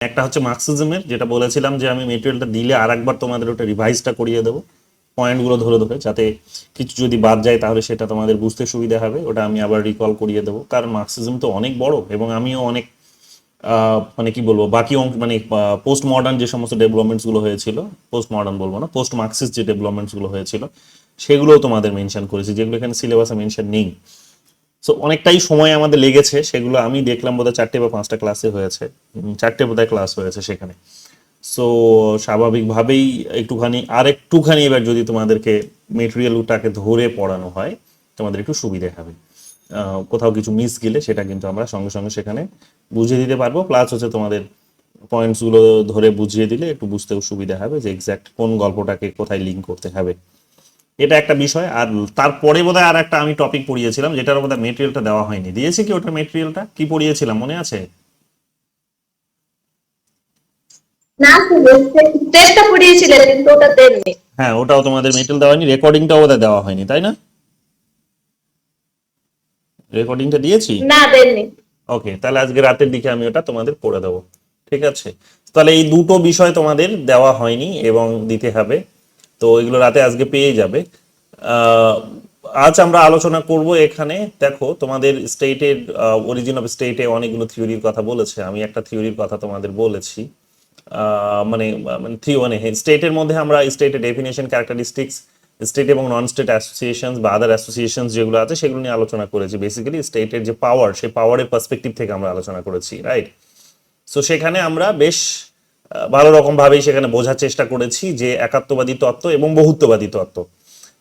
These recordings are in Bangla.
একটা হচ্ছে মার্কসিজমের, যেটা বলেছিলাম যে আমি মেটেরিয়ালটা দিলে আর একবার তোমাদের ওটা রিভাইজটা করিয়ে দেবো, পয়েন্টগুলো ধরে ধরে, যাতে কিছু যদি বাদ যায় তাহলে সেটা তোমাদের বুঝতে সুবিধা হবে। ওটা আমি আবার রিকল করিয়ে দেবো, কারণ মার্কসিজম তো অনেক বড় এবং আমিও অনেক মানে কি বলবো, বাকি অংশ মানে পোস্ট মডার্ন যে সমস্ত ডেভেলপমেন্টসগুলো হয়েছিল, পোস্ট মডার্ন বলবো না, পোস্ট মার্কসিস্ট যে ডেভেলপমেন্টসগুলো হয়েছিল সেগুলোও তোমাদের মেনশন করেছি, যেগুলো এখানে সিলেবাসে মেনশন নেই। সো অনেকটাই সময় আমাদের লেগেছে, সেগুলো আমি দেখলাম বোধহয় 4টে বা 5টা ক্লাসে হয়েছে, 4টে বোধহয় ক্লাস হয়েছে সেখানে। সো স্বাভাবিকভাবেই একটুখানি এবার যদি তোমাদেরকে মেটেরিয়ালটাকে ধরে পড়ানো হয় তোমাদের একটু সুবিধে হবে। কোথাও কিছু মিস গেলে সেটা কিন্তু আমরা সঙ্গে সঙ্গে সেখানে বুঝিয়ে দিতে পারবো, প্লাস হচ্ছে তোমাদের পয়েন্টসগুলো ধরে বুঝিয়ে দিলে একটু বুঝতেও সুবিধা হবে যে এক্স্যাক্ট কোন গল্পটাকে কোথায় লিঙ্ক করতে হবে। এটা একটা বিষয়। আর তারপরে বোধহয় আর একটা আমি টপিক পড়িয়েছিলাম, যেটার বোধহয় মেটেরিয়ালটা দেওয়া হয়নি, দিয়েছি কি ওটা মেটেরিয়ালটা কি পড়িয়েছিলাম মনে আছে? না, টেস্টটা পড়িয়েছিলেন কিন্তু ওটা দেননি। হ্যাঁ, ওটাও তোমাদের মেটেরিয়াল দেওয়া হয়নি, রেকর্ডিংটাও বোধহয় দেওয়া হয়নি, তাই না? রেকর্ডিংটা দিয়েছি। না, দেননি। ওকে, তাহলে আজকে রাতের দিকে আমি ওটা তোমাদের পড়ে দেবো। ঠিক আছে, তাহলে এই দুটো বিষয় তোমাদের দেওয়া হয়নি এবং দিতে হবে, তো এগুলো রাতে আজকে পেয়ে যাবে। আহ, আজ আমরা আলোচনা করব এখানে, দেখো তোমাদের স্টেটের অরিজিন অফ স্টেটে অনেকগুলো থিওরির কথা বলেছে, আমি একটা থিওরির কথা তোমাদের বলেছি। মানে মানে স্টেটের মধ্যে আমরা স্টেটের ডেফিনেশন, ক্যারেক্টারিস্টিক্স, স্টেট এবং নন স্টেট অ্যাসোসিয়েশনস বা আদার অ্যাসোসিয়েশনস যেগুলো আছে সেগুলো নিয়ে আলোচনা করেছি। বেসিক্যালি স্টেটের যে পাওয়ার, সেই পাওয়ারের পার্সপেক্টিভ থেকে আমরা আলোচনা করেছি, রাইট? সো সেখানে আমরা বেশ ভালো রকম ভাবেই সেখানে বোঝার চেষ্টা করেছি যে একাত্মবাদী তত্ত্ব এবং বহুত্ববাদী তত্ত্ব।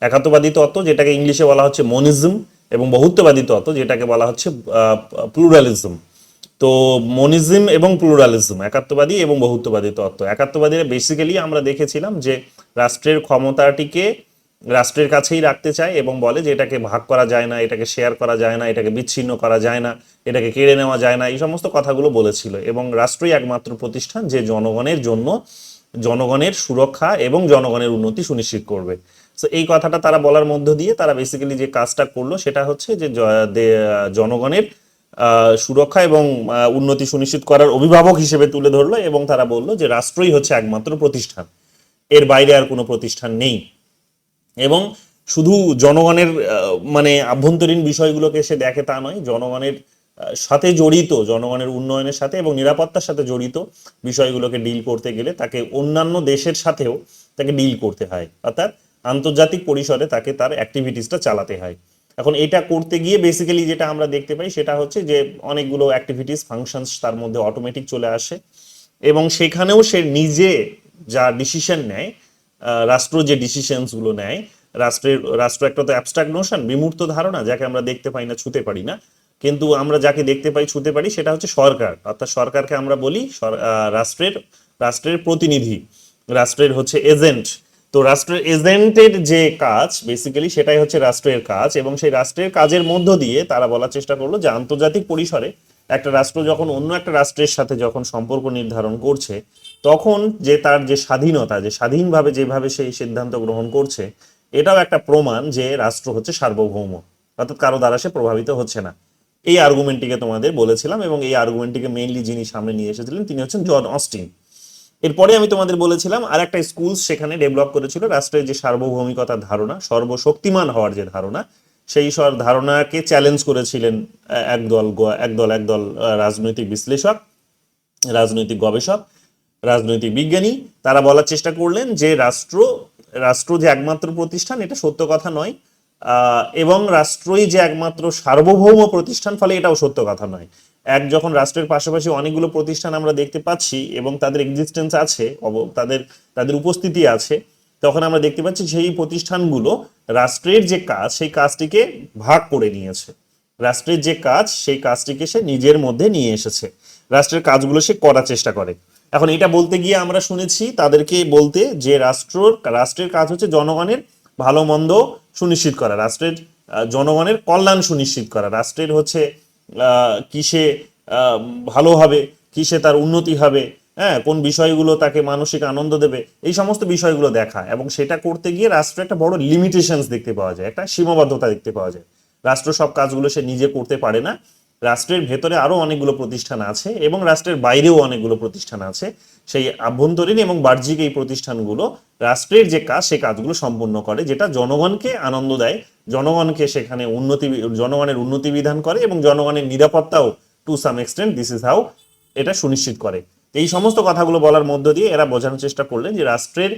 একাত্মবাদী তত্ত্ব যেটাকে ইংলিশে বলা হচ্ছে মনিজম, এবং বহুত্ববাদী তত্ত্ব যেটাকে বলা হচ্ছে প্লুরালিজম। তো মনিজম এবং প্লুরালিজম, একাত্মবাদী এবং বহুত্ববাদী তত্ত্ব। একাত্মবাদীরা বেসিক্যালি আমরা দেখেছিলাম যে রাষ্ট্রের ক্ষমতাটিকে রাষ্ট্রের কাছেই রাখতে চায় এবং বলে যে এটাকে ভাগ করা যায় না, এটাকে শেয়ার করা যায় না, এটাকে বিচ্ছিন্ন করা যায় না, এটাকে কেড়ে নেওয়া যায় না, এই সমস্ত কথাগুলো বলেছিল। এবং রাষ্ট্রই একমাত্র প্রতিষ্ঠান যে জনগণের জন্য জনগণের সুরক্ষা এবং জনগণের উন্নতি সুনিশ্চিত করবে। তো এই কথাটা তারা বলার মধ্য দিয়ে তারা বেসিক্যালি যে কাজটা করলো সেটা হচ্ছে যে জনগণের সুরক্ষা এবং উন্নতি সুনিশ্চিত করার অভিভাবক হিসেবে তুলে ধরলো, এবং তারা বললো যে রাষ্ট্রই হচ্ছে একমাত্র প্রতিষ্ঠান, এর বাইরে আর কোনো প্রতিষ্ঠান নেই। এবং শুধু জনগণের মানে আভ্যন্তরীণ বিষয়গুলোকে সে দেখে তা নয়, জনগণের সাথে জড়িত, জনগণের উন্নয়নের সাথে এবং নিরাপত্তার সাথে জড়িত বিষয়গুলোকে ডিল করতে গেলে তাকে অন্যান্য দেশের সাথেও তাকে ডিল করতে হয়, অর্থাৎ আন্তর্জাতিক পরিসরে তাকে তার অ্যাক্টিভিটিসটা চালাতে হয়। এখন এটা করতে গিয়ে বেসিক্যালি যেটা আমরা দেখতে পাই সেটা হচ্ছে যে অনেকগুলো অ্যাক্টিভিটিস, ফাংশনস তার মধ্যে অটোমেটিক চলে আসে, এবং সেখানেও সে নিজে যা ডিসিশন নেয়, রাষ্ট্র যে ডিসিশনসগুলো নেয়, রাষ্ট্র একটা তো অ্যাবস্ট্রাক্ট নোশন, বিমূর্ত ধারণা, যাকে আমরা দেখতে পাই না, ছুঁতে পারি না, কিন্তু আমরা যাকে দেখতে পাই, ছুঁতে পারি, সেটা হচ্ছে সরকার। অর্থাৎ সরকারকে আমরা বলি রাষ্ট্রের রাষ্ট্রের প্রতিনিধি, রাষ্ট্রের হচ্ছে এজেন্ট। তো রাষ্ট্রের এজেন্টের যে কাজ বেসিক্যালি সেটাই হচ্ছে রাষ্ট্রের কাজ, এবং সেই রাষ্ট্রের কাজের মধ্য দিয়ে তারা বলার চেষ্টা করলো যে আন্তর্জাতিক পরিসরে একটা রাষ্ট্র যখন অন্য একটা রাষ্ট্রের সাথে যখন সম্পর্ক নির্ধারণ করছে, তখন যে তার যে স্বাধীনতা, যে স্বাধীনভাবে যেভাবে সেই সিদ্ধান্ত গ্রহণ করছে, এটাও একটা প্রমাণ যে রাষ্ট্র হচ্ছে সার্বভৌম, অর্থাৎ কারো দ্বারা সে প্রভাবিত হচ্ছে না। এই আর্গুমেন্টটিকে তোমাদের বলেছিলাম, এবং এই আর্গুমেন্টটিকে মেইনলি যিনি সামনে নিয়ে এসেছিলেন তিনি হচ্ছেন জন অস্টিন। এরপরে আমি তোমাদের বলেছিলাম আর একটা স্কুল সেখানে ডেভেলপ করেছিল রাষ্ট্রের যে সার্বভৌমিকতার ধারণা, সর্বশক্তিমান হওয়ার যে ধারণা, সেই সব ধারণাকে চ্যালেঞ্জ করেছিলেন একদল রাজনৈতিক বিশ্লেষক, রাজনৈতিক গবেষক, রাজনৈতিক বিজ্ঞানী। তারা বলার চেষ্টা করলেন যে রাষ্ট্র যে একমাত্র প্রতিষ্ঠান এটা সত্য কথা নয়, এবং রাষ্ট্রই যে একমাত্র সার্বভৌম প্রতিষ্ঠান, ফলে এটাও সত্য কথা নয়। যখন রাষ্ট্রের পাশাপাশি অনেকগুলো প্রতিষ্ঠান আমরা দেখতে পাচ্ছি এবং তাদের এক্সিস্টেন্স আছে, তাদের তাদের উপস্থিতি আছে, তখন আমরা দেখতে পাচ্ছি সেই প্রতিষ্ঠানগুলো রাষ্ট্রের যে কাজ সেই কাজটিকে ভাগ করে নিয়েছে, রাষ্ট্রের যে কাজ সেই কাজটিকে সে নিজের মধ্যে নিয়ে এসেছে, রাষ্ট্রের কাজগুলো সে করার চেষ্টা করে। এখন এটা বলতে গিয়ে আমরা শুনেছি তাদেরকে বলতে যে রাষ্ট্রের কাজ হচ্ছে জনগণের ভালো মন্দ সুনিশ্চিত করা, রাষ্ট্রের জনগণের কল্যাণ সুনিশ্চিত করা, রাষ্ট্রের হচ্ছে কিসে ভালো হবে, কিসে তার উন্নতি হবে, হ্যাঁ, কোন বিষয়গুলো তাকে মানসিক আনন্দ দেবে, এই সমস্ত বিষয়গুলো দেখা। এবং সেটা করতে গিয়ে রাষ্ট্রের একটা বড় লিমিটেশনস দেখতে পাওয়া যায়, একটা সীমাবদ্ধতা দেখতে পাওয়া যায়। রাষ্ট্র সব কাজগুলো সে নিজে করতে পারে না, রাষ্ট্রের ভেতরে আরো অনেকগুলো প্রতিষ্ঠান আছে এবং রাষ্ট্রের বাইরেও অনেকগুলো প্রতিষ্ঠান আছে। সেই আভ্যন্তরীণ এবং বাহ্যিক এই প্রতিষ্ঠানগুলো রাষ্ট্রের যে কাজ সেই কাজগুলো সম্পূর্ণ করে, যেটা জনগণকে আনন্দ দেয়, জনগণকে সেখানে জনগণের উন্নতি বিধান করে এবং জনগণের নিরাপত্তাও to some extent this is how এটা সুনিশ্চিত করে। এই সমস্ত কথাগুলো বলার মধ্য দিয়ে এরা বোঝানোর চেষ্টা করলেন যে রাষ্ট্রের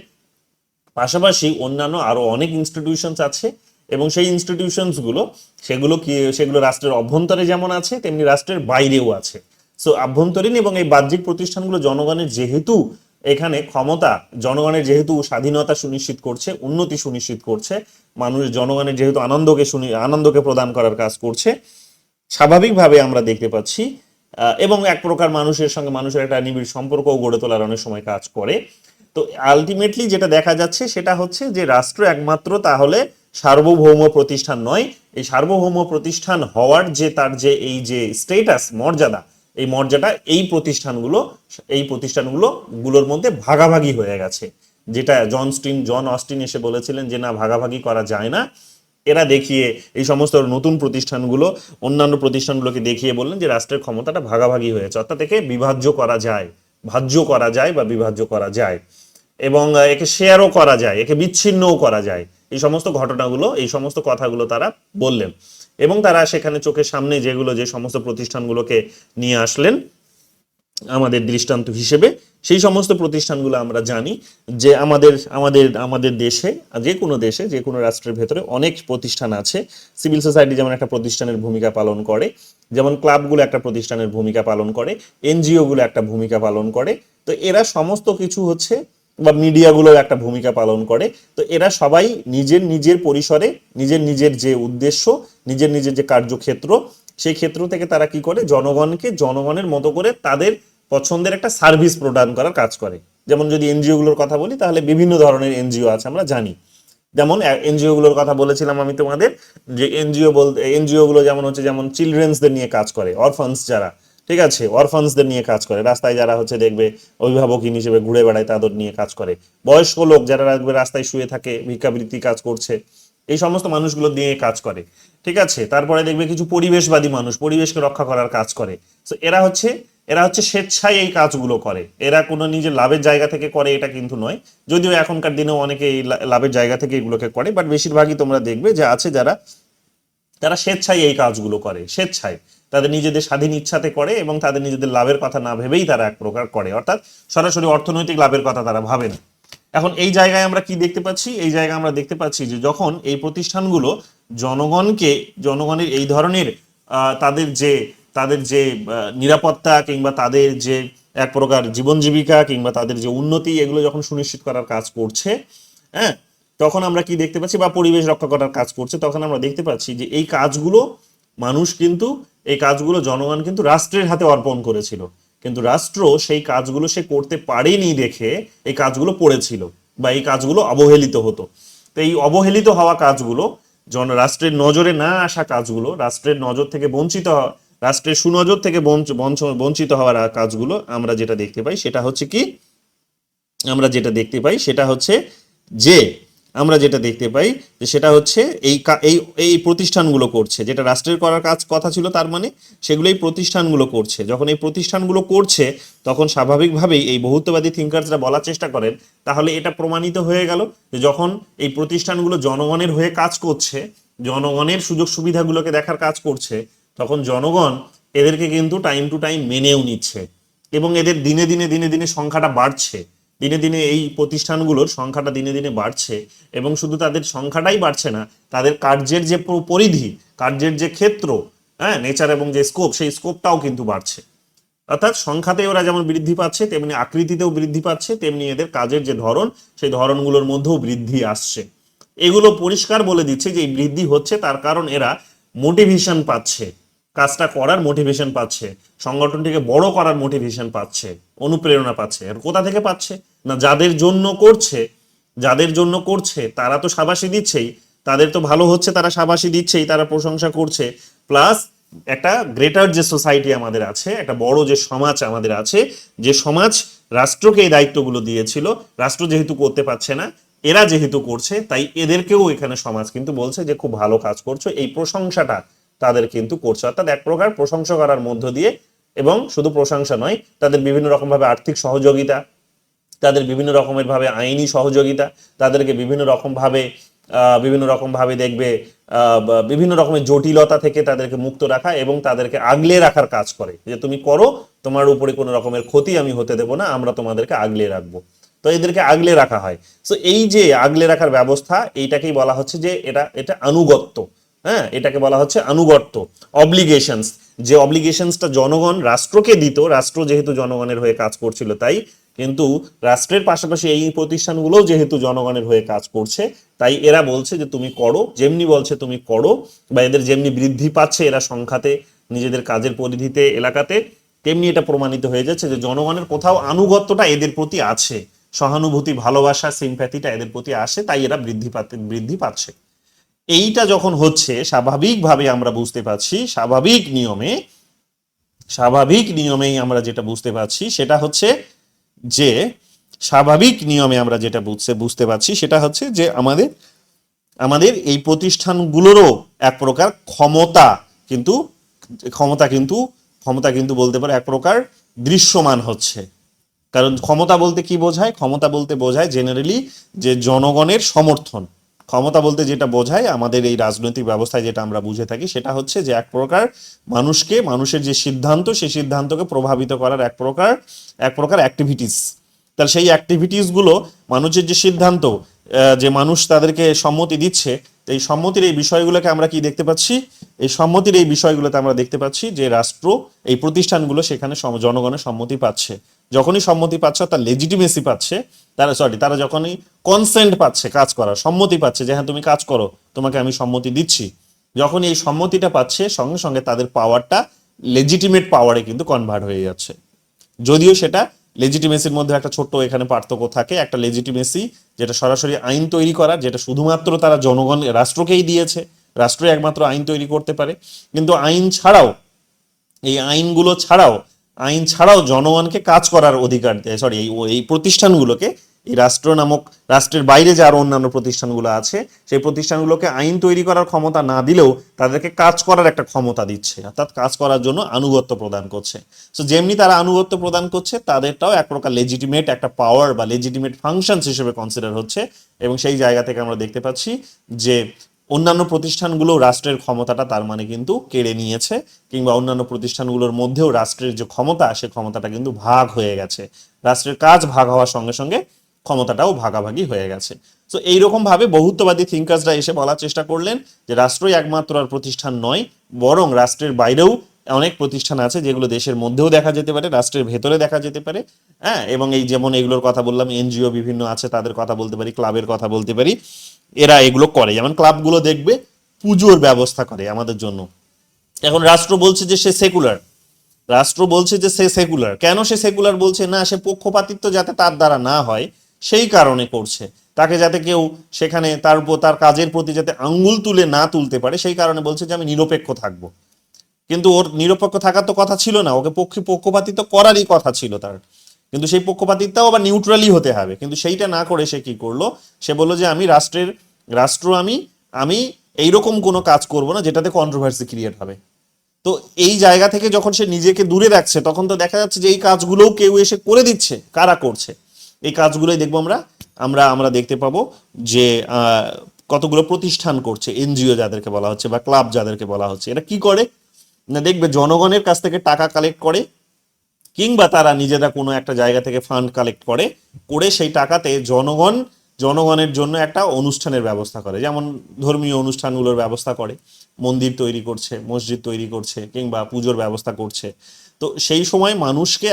পাশাপাশি অন্যান্য আরো অনেক ইনস্টিটিউশনস আছে এবং সেই ইনস্টিটিউশনস গুলো সেগুলো রাষ্ট্রের অভ্যন্তরে যেমন আছে তেমনি রাষ্ট্রের বাইরেও আছে। সো আভ্যন্তরীণ এবং এই বাহ্যিক প্রতিষ্ঠানগুলো জনগণের যেহেতু এখানে ক্ষমতা, জনগণের যেহেতু স্বাধীনতা সুনিশ্চিত করছে, উন্নতি সুনিশ্চিত করছে, জনগণের যেহেতু আনন্দকে প্রদান করার কাজ করছে, স্বাভাবিকভাবে আমরা দেখতে পাচ্ছি এবং এক প্রকার মানুষের সঙ্গে মানুষের একটা নিবিড় সম্পর্কও গড়ে তোলার অনেক সময় কাজ করে। তো আলটিমেটলি যেটা দেখা যাচ্ছে সেটা হচ্ছে যে রাষ্ট্র একমাত্র তাহলে সার্বভৌম প্রতিষ্ঠান নয়, এই সার্বভৌম প্রতিষ্ঠান হওয়ার যে তার যে এই যে স্টেটাস, মর্যাদা, এই মর্যাদা এই প্রতিষ্ঠানগুলোর মধ্যে ভাগাভাগি হয়ে গেছে। যেটা জন অস্টিন এসে বলেছিলেন যে না, ভাগাভাগি করা যায় না। এরা দেখিয়ে এই সমস্ত নতুন প্রতিষ্ঠানগুলো অন্যান্য প্রতিষ্ঠানগুলোকে দেখিয়ে বললেন যে রাষ্ট্রের ক্ষমতাটা ভাগাভাগি হয়েছে, অর্থাৎ একে বিভাজ্য করা যায়, ভাজ্য করা যায় বা বিভাজ্য করা যায় এবং একে শেয়ারও করা যায়, একে বিচ্ছিন্নও করা যায়। এই সমস্ত ঘটনাগুলো, এই সমস্ত কথাগুলো তারা বললেন এবং তারা সেখানে চোখের সামনে যে সমস্ত প্রতিষ্ঠানগুলোকে নিয়ে আসলেন আমাদের দৃষ্টান্ত হিসেবে, সেই সমস্ত প্রতিষ্ঠানগুলো আমরা জানি যে আমাদের দেশে, যে কোনো রাষ্ট্রের ভেতরে অনেক প্রতিষ্ঠান আছে। সিভিল সোসাইটি যেমন একটা প্রতিষ্ঠানের ভূমিকা পালন করে, যেমন ক্লাবগুলো একটা প্রতিষ্ঠানের ভূমিকা পালন করে, এনজিও গুলো একটা ভূমিকা পালন করে। তো এরা সমস্ত কিছু হচ্ছে, বা মিডিয়াগুলো একটা ভূমিকা পালন করে। তো এরা সবাই নিজের পরিসরে নিজের যে উদ্দেশ্য, নিজের যে কার্যক্ষেত্র, সেই ক্ষেত্র থেকে তারা কি করে, জনগণের মতো করে তাদের পছন্দের একটা সার্ভিস প্রদান করার কাজ করে। যেমন যদি এনজিও গুলোর কথা বলি তাহলে বিভিন্ন ধরনের এনজিও আছে, আমরা জানি। যেমন এনজিও গুলোর কথা বলেছিলাম আমি তোমাদের, যে এনজিও গুলো যেমন চিলড্রেন্সদের নিয়ে কাজ করে, অরফানস যারা, ঠিক আছে, অরফানসদের নিয়ে কাজ করে, রাস্তায় যারা দেখবে অভিভাবকহীন হিসেবে ঘুরে বেড়ায় তাদের নিয়ে কাজ করে, বয়স্ক লোক যারা রাস্তায় শুয়ে থাকে ভিক্ষাবৃত্তি কাজ করছে, এই সমস্ত মানুষগুলো নিয়ে কাজ করে, ঠিক আছে। তারপরে দেখবে কিছু পরিবেশবাদী মানুষ পরিবেশকে রক্ষা করার কাজ করে। তো এরা হচ্ছে স্বেচ্ছায় এই কাজগুলো করে, এরা কোনো নিজের লাভের জায়গা থেকে করে এটা কিন্তু নয়, যদিও এখনকার দিনেও অনেকে এই লাভের জায়গা থেকে এগুলোকে করে, বাট বেশিরভাগই তোমরা দেখবে যে আছে তারা স্বেচ্ছায় এই কাজগুলো করে, স্বেচ্ছায় তাদের নিজেদের স্বাধীন ইচ্ছাতে করে এবং তাদের নিজেদের লাভের কথা না ভেবেই তারা এক প্রকার করে, অর্থাৎ সরাসরি অর্থনৈতিক লাভের কথা তারা ভাবে না। এখন এই জায়গায় আমরা কি দেখতে পাচ্ছি, এই জায়গায় আমরা দেখতে পাচ্ছি যে যখন এই প্রতিষ্ঠানগুলো জনগণের এই ধরনের তাদের যে নিরাপত্তা কিংবা তাদের যে এক প্রকার জীবন জীবিকা কিংবা তাদের যে উন্নতি, এগুলো যখন সুনিশ্চিত করার কাজ করছে, হ্যাঁ, তখন আমরা কি দেখতে পাচ্ছি, বা পরিবেশ রক্ষা করার কাজ করছে, তখন আমরা দেখতে পাচ্ছি যে এই কাজগুলো জনগণ কিন্তু রাষ্ট্রের হাতে অর্পণ করেছিল, কিন্তু রাষ্ট্র সেই কাজগুলো সে করতে পারেনি দেখে এই কাজগুলো পড়েছিল বা এই কাজগুলো অবহেলিত হতো। তো এই অবহেলিত হওয়া কাজগুলো, রাষ্ট্রের নজরে না আসা কাজগুলো, রাষ্ট্রের সুনজর থেকে বঞ্চিত হওয়ার কাজগুলো আমরা যেটা দেখতে পাই সেটা হচ্ছে এই প্রতিষ্ঠানগুলো করছে, যেটা রাষ্ট্রের করার কথা ছিল, তার মানে সেগুলো এই প্রতিষ্ঠানগুলো করছে। যখন এই প্রতিষ্ঠানগুলো করছে তখন স্বাভাবিকভাবেই এই বহুত্ববাদী থিঙ্কার্সরা বলার চেষ্টা করেন, তাহলে এটা প্রমাণিত হয়ে গেল যে যখন এই প্রতিষ্ঠানগুলো জনগণের হয়ে কাজ করছে, জনগণের সুযোগ সুবিধাগুলোকে দেখার কাজ করছে, তখন জনগণ এদেরকে কিন্তু টাইম টু টাইম মেনেও নিচ্ছে এবং এদের দিনে দিনে সংখ্যাটা বাড়ছে, দিনে দিনে এই প্রতিষ্ঠানগুলোর সংখ্যাটা দিনে দিনে বাড়ছে এবং শুধু তাদের সংখ্যাটাই বাড়ছে না, তাদের কার্যের যে পরিধি, কার্যের যে ক্ষেত্র, হ্যাঁ, নেচার এবং যে স্কোপ, সেই স্কোপটাও কিন্তু বাড়ছে। অর্থাৎ সংখ্যাতে ওরা যেমন বৃদ্ধি পাচ্ছে তেমনি আকৃতিতেও বৃদ্ধি পাচ্ছে, তেমনি এদের কাজের যে ধরন, সেই ধরনগুলোর মধ্যেও বৃদ্ধি আসছে। এগুলো পরিষ্কার বলে দিচ্ছে যে এই বৃদ্ধি হচ্ছে তার কারণ এরা মোটিভেশন পাচ্ছে, কাজটা করার মোটিভেশন পাচ্ছে, সংগঠনটিকে বড় করার মোটিভেশন পাচ্ছে, অনুপ্রেরণা পাচ্ছে। আর কোথা থেকে পাচ্ছে না, যাদের জন্য করছে তারা তো শাবাশি দিচ্ছেই, তাদের তো ভালো হচ্ছে, তারা শাবাশি দিচ্ছেই, তারা প্রশংসা করছে, প্লাস একটা গ্রেটার যে সোসাইটি আমাদের আছে, একটা বড় যে সমাজ আমাদের আছে, যে সমাজ রাষ্ট্রকে এই দায়িত্বগুলো দিয়েছিল, রাষ্ট্র যেহেতু করতে পারছে না, এরা যেহেতু করছে, তাই এদেরকেও এখানে সমাজ কিন্তু বলছে যে খুব ভালো কাজ করছো, এই প্রশংসাটা তাদের কিন্তু করছে, অর্থাৎ এক প্রকার প্রশংসা করার মধ্য দিয়ে, এবং শুধু প্রশংসা নয়, তাদের বিভিন্ন রকম ভাবে আর্থিক সহযোগিতা, তাদের বিভিন্ন রকমের ভাবে আইনি সহযোগিতা, তাদেরকে বিভিন্ন রকম ভাবে দেখবে বিভিন্ন রকমের জটিলতা থেকে তাদেরকে মুক্ত রাখা এবং তাদেরকে আগলে রাখার কাজ করে, যে তুমি করো, তোমার উপরে কোনো রকমের ক্ষতি আমি হতে দেবো না, আমরা তোমাদেরকে আগলে রাখবো। তো এদেরকে আগলে রাখা হয়। তো এই যে আগলে রাখার ব্যবস্থা, এইটাকেই বলা হচ্ছে যে এটা এটা আনুগত্য। হ্যাঁ, এটাকে বলা হচ্ছে আনুগত্য, অব্লিগেশনস। যে অব্লিগেশনসটা জনগণ রাষ্ট্রকে দিত, রাষ্ট্র যেহেতু জনগণের হয়ে কাজ করছিল তাই, কিন্তু রাষ্ট্রের পাশাপাশি এই প্রতিষ্ঠানগুলোও যেহেতু জনগণের হয়ে কাজ করছে, তাই এরা বলছে যে তুমি করো, যেমনি বলছে তুমি করো, বা এদের যেমনি বৃদ্ধি পাচ্ছে এরা সংখ্যাতে, নিজেদের কাজের পরিধিতে, এলাকাতে, তেমনি এটা প্রমাণিত হয়ে যাচ্ছে যে জনগণের কোথাও আনুগত্যটা এদের প্রতি আছে, সহানুভূতি, ভালোবাসা, সিম্প্যাথিটা এদের প্রতি আসে, তাই এরা বৃদ্ধি পাচ্ছে। এইটা যখন হচ্ছে, স্বাভাবিকভাবে আমরা বুঝতে পারছি, স্বাভাবিক নিয়মেই আমরা যেটা বুঝতে পারছি সেটা হচ্ছে যে স্বাভাবিক নিয়মে আমরা যেটা বুঝতে পারছি সেটা হচ্ছে যে আমাদের এই প্রতিষ্ঠানগুলোরও এক প্রকার কিন্তু ক্ষমতা কিন্তু বলতে পারে এক প্রকার দৃশ্যমান হচ্ছে। কারণ ক্ষমতা বলতে কি বোঝায়? ক্ষমতা বলতে বোঝায় জেনারেলি যে জনগণের সমর্থন। ক্ষমতা বলতে যেটা বোঝায় আমাদের এই রাজনৈতিক ব্যবস্থায় যেটা আমরা বুঝে থাকি সেটা হচ্ছে যে এক প্রকার মানুষের যে সিদ্ধান্ত, সেই সিদ্ধান্তকে প্রভাবিত করার এক প্রকার অ্যাক্টিভিটিস। তাহলে সেই অ্যাক্টিভিটিস গুলো, মানুষের যে সিদ্ধান্ত, যে মানুষ তাদেরকে সম্মতি দিচ্ছে, এই সম্মতির এই বিষয়গুলোকে আমরা কি দেখতে পাচ্ছি? এই সম্মতির এই বিষয়গুলোতে আমরা দেখতে পাচ্ছি যে রাষ্ট্র, এই প্রতিষ্ঠানগুলো সেখানে জনগণের সম্মতি পাচ্ছে। যখনই সম্মতি পাচ্ছে, তার লেজিটিমেসি পাচ্ছে, তারা যখনই কনসেন্ট পাচ্ছে কাজ করার, সম্মতি পাচ্ছে যে হ্যাঁ তুমি কাজ করো, তোমাকে আমি সম্মতি দিচ্ছি, যখন এই সম্মতিটা পাচ্ছে, সঙ্গে সঙ্গে তাদের পাওয়ারটা লেজিটিমেট পাওয়ারে কিন্তু কনভার্ট হয়ে যাচ্ছে। যদিও সেটা লেজিটিমেসির মধ্যে একটা ছোট্ট এখানে পার্থক্য থাকে। একটা লেজিটিমেসি যেটা সরাসরি আইন তৈরি করার, যেটা শুধুমাত্র তারা জনগণ, রাষ্ট্রকেই দিয়েছে, রাষ্ট্র একমাত্র আইন তৈরি করতে পারে। কিন্তু আইন ছাড়াও জনগণকে কাজ করার অধিকার দেয়, এই প্রতিষ্ঠানগুলোকে, এই রাষ্ট্রের বাইরে যে আরো অন্যান্য প্রতিষ্ঠানগুলো আছে, সেই প্রতিষ্ঠানগুলোকে আইন তৈরি করার ক্ষমতা না দিলেও তাদেরকে কাজ করার একটা ক্ষমতা দিচ্ছে, অর্থাৎ কাজ করার জন্য আনুগত্য প্রদান করছে। তো যেমনি তারা আনুগত্য প্রদান করছে, তাদেরটাও এক প্রকার লেজিটিমেট একটা পাওয়ার বা লেজিটিমেট ফাংশনস হিসেবে কনসিডার হচ্ছে। এবং সেই জায়গা থেকে আমরা দেখতে পাচ্ছি যে অন্যান্য প্রতিষ্ঠানগুলো রাষ্ট্রের ক্ষমতাটা তার মানে কিন্তু কেড়ে নিয়েছে, কিংবা অন্যান্য প্রতিষ্ঠানগুলোর মধ্যেও রাষ্ট্রের যে ক্ষমতা, সে ক্ষমতাটা কিন্তু ভাগ হয়ে গেছে। রাষ্ট্রের কাজ ভাগ হওয়ার সঙ্গে সঙ্গে ক্ষমতাটাও ভাগাভাগি হয়ে গেছে। তো এইরকম ভাবে বহুত্ববাদী থিঙ্কার্সরা এসে বলার চেষ্টা করলেন যে রাষ্ট্রই একমাত্র আর প্রতিষ্ঠান নয়, বরং রাষ্ট্রের বাইরেও অনেক প্রতিষ্ঠান আছে যেগুলো দেশের মধ্যেও দেখা যেতে পারে, রাষ্ট্রের ভেতরে দেখা যেতে পারে। হ্যাঁ, এবং এই যেমন এগুলোর কথা বললাম, এনজিও বিভিন্ন আছে, তাদের কথা বলতে পারি, ক্লাবের কথা বলতে পারি। এরা এগুলো করে, যেমন ক্লাবগুলো দেখবে পুজোর ব্যবস্থা করে আমাদের জন্য। এখন রাষ্ট্র বলছে যে সে সেকুলার। কেন সে সেকুলার বলছে? না, সে পক্ষপাতিত্ব যাতে তার দ্বারা না হয় সেই কারণে করছে। তাকে যাতে কেউ সেখানে তার কাজের প্রতি যাতে আঙ্গুল তুলতে পারে, সেই কারণে বলছে যে আমি নিরপেক্ষ থাকবো। কিন্তু ওর নিরপেক্ষ থাকার তো কথা ছিল না, ওকে পক্ষপাতিত্ব করারই কথা ছিল তার। কিন্তু সেই পক্ষপাতিত্বও আবার নিউট্রালি হতে হবে, কিন্তু সেইটা না করে সে কি করলো? সে বললো যে আমি আমি এইরকম কোনো কাজ করব না যেটাতে কন্ট্রোভার্সি ক্রিয়েট হবে। তো এই জায়গা থেকে যখন সে নিজেকে দূরে রাখছে, তখন তো দেখা যাচ্ছে যে এই কাজগুলোও কেউ এসে করে দিচ্ছে। কারা করছে এই কাজগুলোই দেখবো আমরা দেখতে পাবো যে কতগুলো প্রতিষ্ঠান করছে, এনজিও যাদেরকে বলা হচ্ছে বা ক্লাব যাদেরকে বলা হচ্ছে। এটা কি করে না, দেখবে জনগণের কাছ থেকে টাকা কালেক্ট করে, কিংবা তারা নিজেরা কোনো একটা জায়গা থেকে ফান্ড কালেক্ট করে সেই টাকাতে জনগণের জন্য একটা অনুষ্ঠানের ব্যবস্থা করে। যেমন ধর্মীয় অনুষ্ঠানগুলোর ব্যবস্থা করে, মন্দির তৈরি করছে, মসজিদ তৈরি করছে, কিংবা পুজোর ব্যবস্থা করছে। তো সেই সময়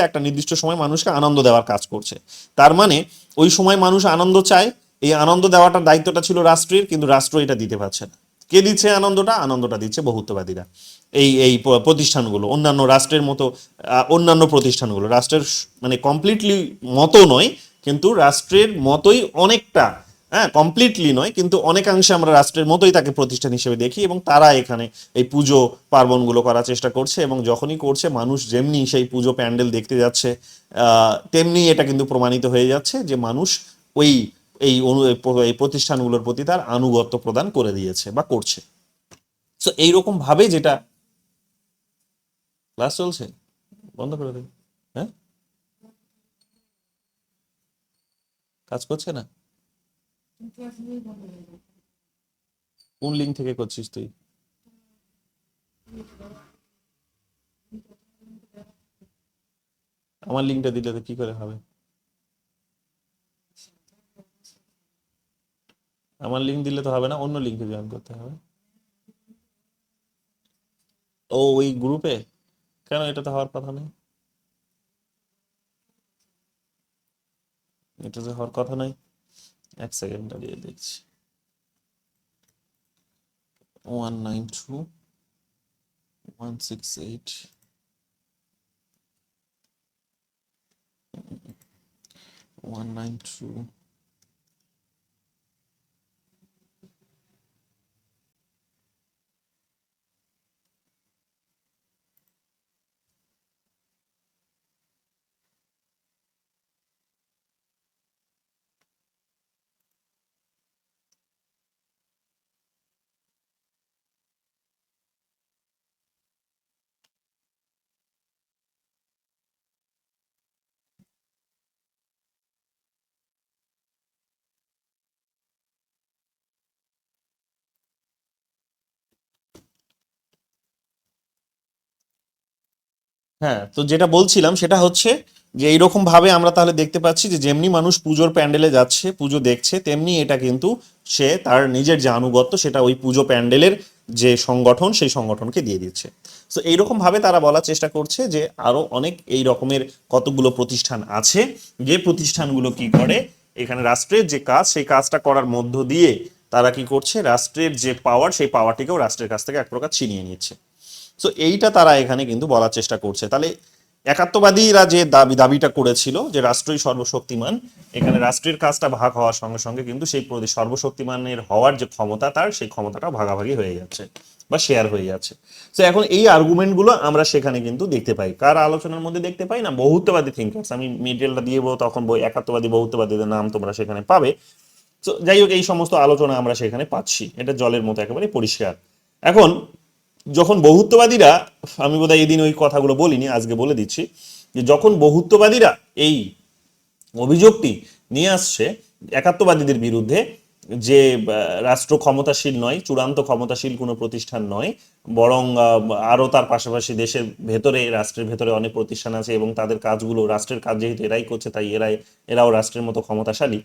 একটা নির্দিষ্ট সময় মানুষকে আনন্দ দেওয়ার কাজ করছে। তার মানে ওই সময় মানুষ আনন্দ চায়, এই আনন্দ দেওয়াটার দায়িত্বটা ছিল রাষ্ট্রের, কিন্তু রাষ্ট্র এটা দিতে পারছে না। কে দিচ্ছে আনন্দটা দিচ্ছে বহুত্ববাদীরা। এই প্রতিষ্ঠানগুলো অন্যান্য প্রতিষ্ঠানগুলো রাষ্ট্রের মানে কমপ্লিটলি মতো নয়, কিন্তু রাষ্ট্রের মতোই অনেকটা, হ্যাঁ কমপ্লিটলি নয় কিন্তু অনেকাংশে আমরা রাষ্ট্রের মতোই তাকে প্রতিষ্ঠান হিসেবে দেখি। এবং তারা এখানে এই পুজো পার্বণগুলো করার চেষ্টা করছে, এবং যখনই করছে মানুষ যেমনি সেই পুজো প্যান্ডেল দেখতে যাচ্ছে, তেমনি এটা কিন্তু প্রমাণিত হয়ে যাচ্ছে যে মানুষ এই প্রতিষ্ঠানগুলোর প্রতি তার আনুগত্য প্রদান করে দিয়েছে বা করছে। সো এইরকম ভাবে যেটা ক্লাস চলছে, বন্ধ করে দেবে। হ্যাঁ, কাজ করছে না? কোন লিঙ্ক থেকে করছিস তুই? আমার লিঙ্কটা দিলে তো কি করে হবে? আমার লিঙ্ক দিলে তো হবে না, অন্য লিঙ্কে জয়েন করতে হবে। ও ওই গ্রুপে? কেন, এটা তো হওয়ার কথা নেই, এটা তো হওয়ার কথা নয়। এক সেকেন্ড দাঁড়িয়ে দেখছি। 192.168, 192। হ্যাঁ, তো যেটা বলছিলাম সেটা হচ্ছে যে এইরকম ভাবে আমরা তাহলে দেখতে পাচ্ছি যে যেমনি মানুষ পুজোর প্যান্ডেলে যাচ্ছে, পুজো দেখছে, তেমনি এটা কিন্তু সে তার নিজের যে আনুগত্য সেটা ওই পুজো প্যান্ডেলের যে সংগঠন সেই সংগঠনকে দিয়ে দিচ্ছে। তো এইরকম ভাবে তারা বলার চেষ্টা করছে যে আরো অনেক এই রকমের কতগুলো প্রতিষ্ঠান আছে, যে প্রতিষ্ঠানগুলো কি করে এখানে রাষ্ট্রের যে কাজ সেই কাজটা করার মধ্য দিয়ে তারা কি করছে, রাষ্ট্রের যে পাওয়ার সেই পাওয়ারটিকেও রাষ্ট্রের কাছ থেকে এক প্রকার ছিনিয়ে নিচ্ছে। সো এইটা তারা এখানে কিন্তু বলার চেষ্টা করছে। তাহলে একাত্মবাদীরা যে দাবিটা করেছিল যে রাষ্ট্রই সর্বশক্তিমান, এখানে রাষ্ট্রের কাজটা ভাগ হওয়ার সঙ্গে সঙ্গে কিন্তু সেই সর্বশক্তিমানের হওয়ার যে ক্ষমতা তার, সেই ক্ষমতাটা ভাগাভাগি হয়ে যাচ্ছে বা শেয়ার হয়ে যাচ্ছে। তো এখন এই আর্গুমেন্টগুলো আমরা সেখানে কিন্তু দেখতে পাই, কার আলোচনার মধ্যে দেখতে পাই না, বহুত্ববাদী থিঙ্কার্স। আমি মিডিয়ালটা দিয়ে তখন বই একাত্মবাদী বহুত্ববাদীদের নাম তোমরা সেখানে পাবে। তো যাই হোক, এই সমস্ত আলোচনা আমরা সেখানে পাচ্ছি, এটা জলের মতো একেবারে পরিষ্কার। এখন যখন বহুত্ববাদীরা, আমি বোধহয় এদিন ওই কথাগুলো বলিনি, আজকে বলে দিচ্ছি, যে যখন বহুত্ববাদীরা এই অভিযোগটি নিয়ে আসছে একাত্মবাদীদের বিরুদ্ধে যে রাষ্ট্র ক্ষমতাশীল নয়, চূড়ান্ত ক্ষমতাশীল কোনো প্রতিষ্ঠান নয়, বরং আরও তার পাশাপাশি দেশের ভেতরে, রাষ্ট্রের ভেতরে অনেক প্রতিষ্ঠান আছে এবং তাদের কাজগুলো, রাষ্ট্রের কাজ যেহেতু এরাই করছে তাই এরাও রাষ্ট্রের মতো ক্ষমতাশালী।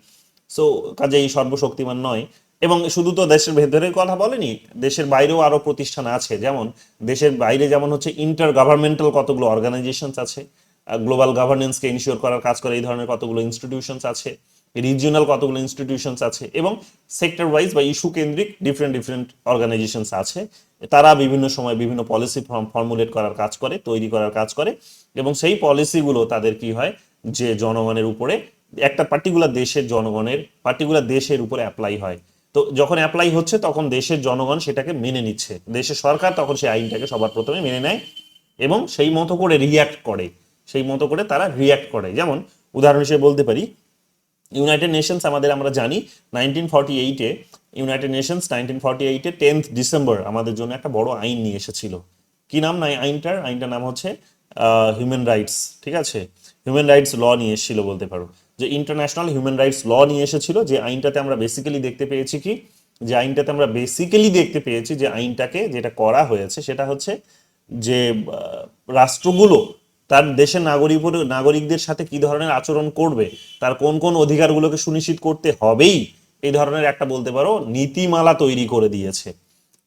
সো কাজেই সর্বশক্তিমান নয়। এবং শুধু তো দেশের ভেতরের কথা বলেনি, দেশের বাইরেও আরো প্রতিষ্ঠান আছে। যেমন দেশের বাইরে যেমন হচ্ছে ইন্টার গভর্নমেন্টাল কতগুলো অর্গানাইজেশনস আছে, গ্লোবাল গভর্নেন্সকে ইনশিওর করার কাজ করে এই ধরনের কতগুলো ইনস্টিটিউশনস আছে, রিজিওনাল কতগুলো ইনস্টিটিউশনস আছে, এবং সেক্টর ওয়াইজ বা ইস্যু কেন্দ্রিক ডিফারেন্ট ডিফারেন্ট অর্গানাইজেশনস আছে। তারা বিভিন্ন সময় বিভিন্ন পলিসি ফর্মুলেট করার কাজ করে, তৈরি করার কাজ করে, এবং সেই পলিসিগুলো তাদের কি হয় যে জনগণের উপরে, একটা পার্টিকুলার দেশের জনগণের পার্টিকুলার দেশের উপরে অ্যাপ্লাই হয়। তো যখন অ্যাপ্লাই হচ্ছে তখন দেশের জনগণ সেটাকে মেনে নিচ্ছে, দেশের সরকার তখন সেই আইনটাকে সবার প্রথমে মেনে নেয় এবং সেই মতো করে রিয়্যাক্ট করে, সেই মতো করে তারা রিয়্যাক্ট করে। যেমন উদাহরণ হিসেবে বলতে পারি, ইউনাইটেড নেশনস আমাদের, আমরা জানি 1948-এ, ইউনাইটেড নেশনস 1948-এ 10th ডিসেম্বর আমাদের জন্য একটা বড় আইন নিয়ে এসেছিল। কি নাম না আইনটার নাম হচ্ছে হিউম্যান রাইটস। ঠিক আছে, হিউম্যান রাইটস ল নিয়ে এসেছিল বলতে পারো, যে ইন্টারন্যাশনাল হিউম্যান রাইটস ল নিয়ে এসেছিল। যে আইনটাতে আমরা বেসিক্যালি দেখতে পেয়েছি কি, যে আইনটাকে যেটা করা হয়েছে সেটা হচ্ছে যে রাষ্ট্রগুলো তার দেশের নাগরিকদের সাথে কি ধরনের আচরণ করবে, তার কোন কোন অধিকারগুলোকে সুনিশ্চিত করতে হবেই, এই ধরনের একটা বলতে পারো নীতিমালা তৈরি করে দিয়েছে।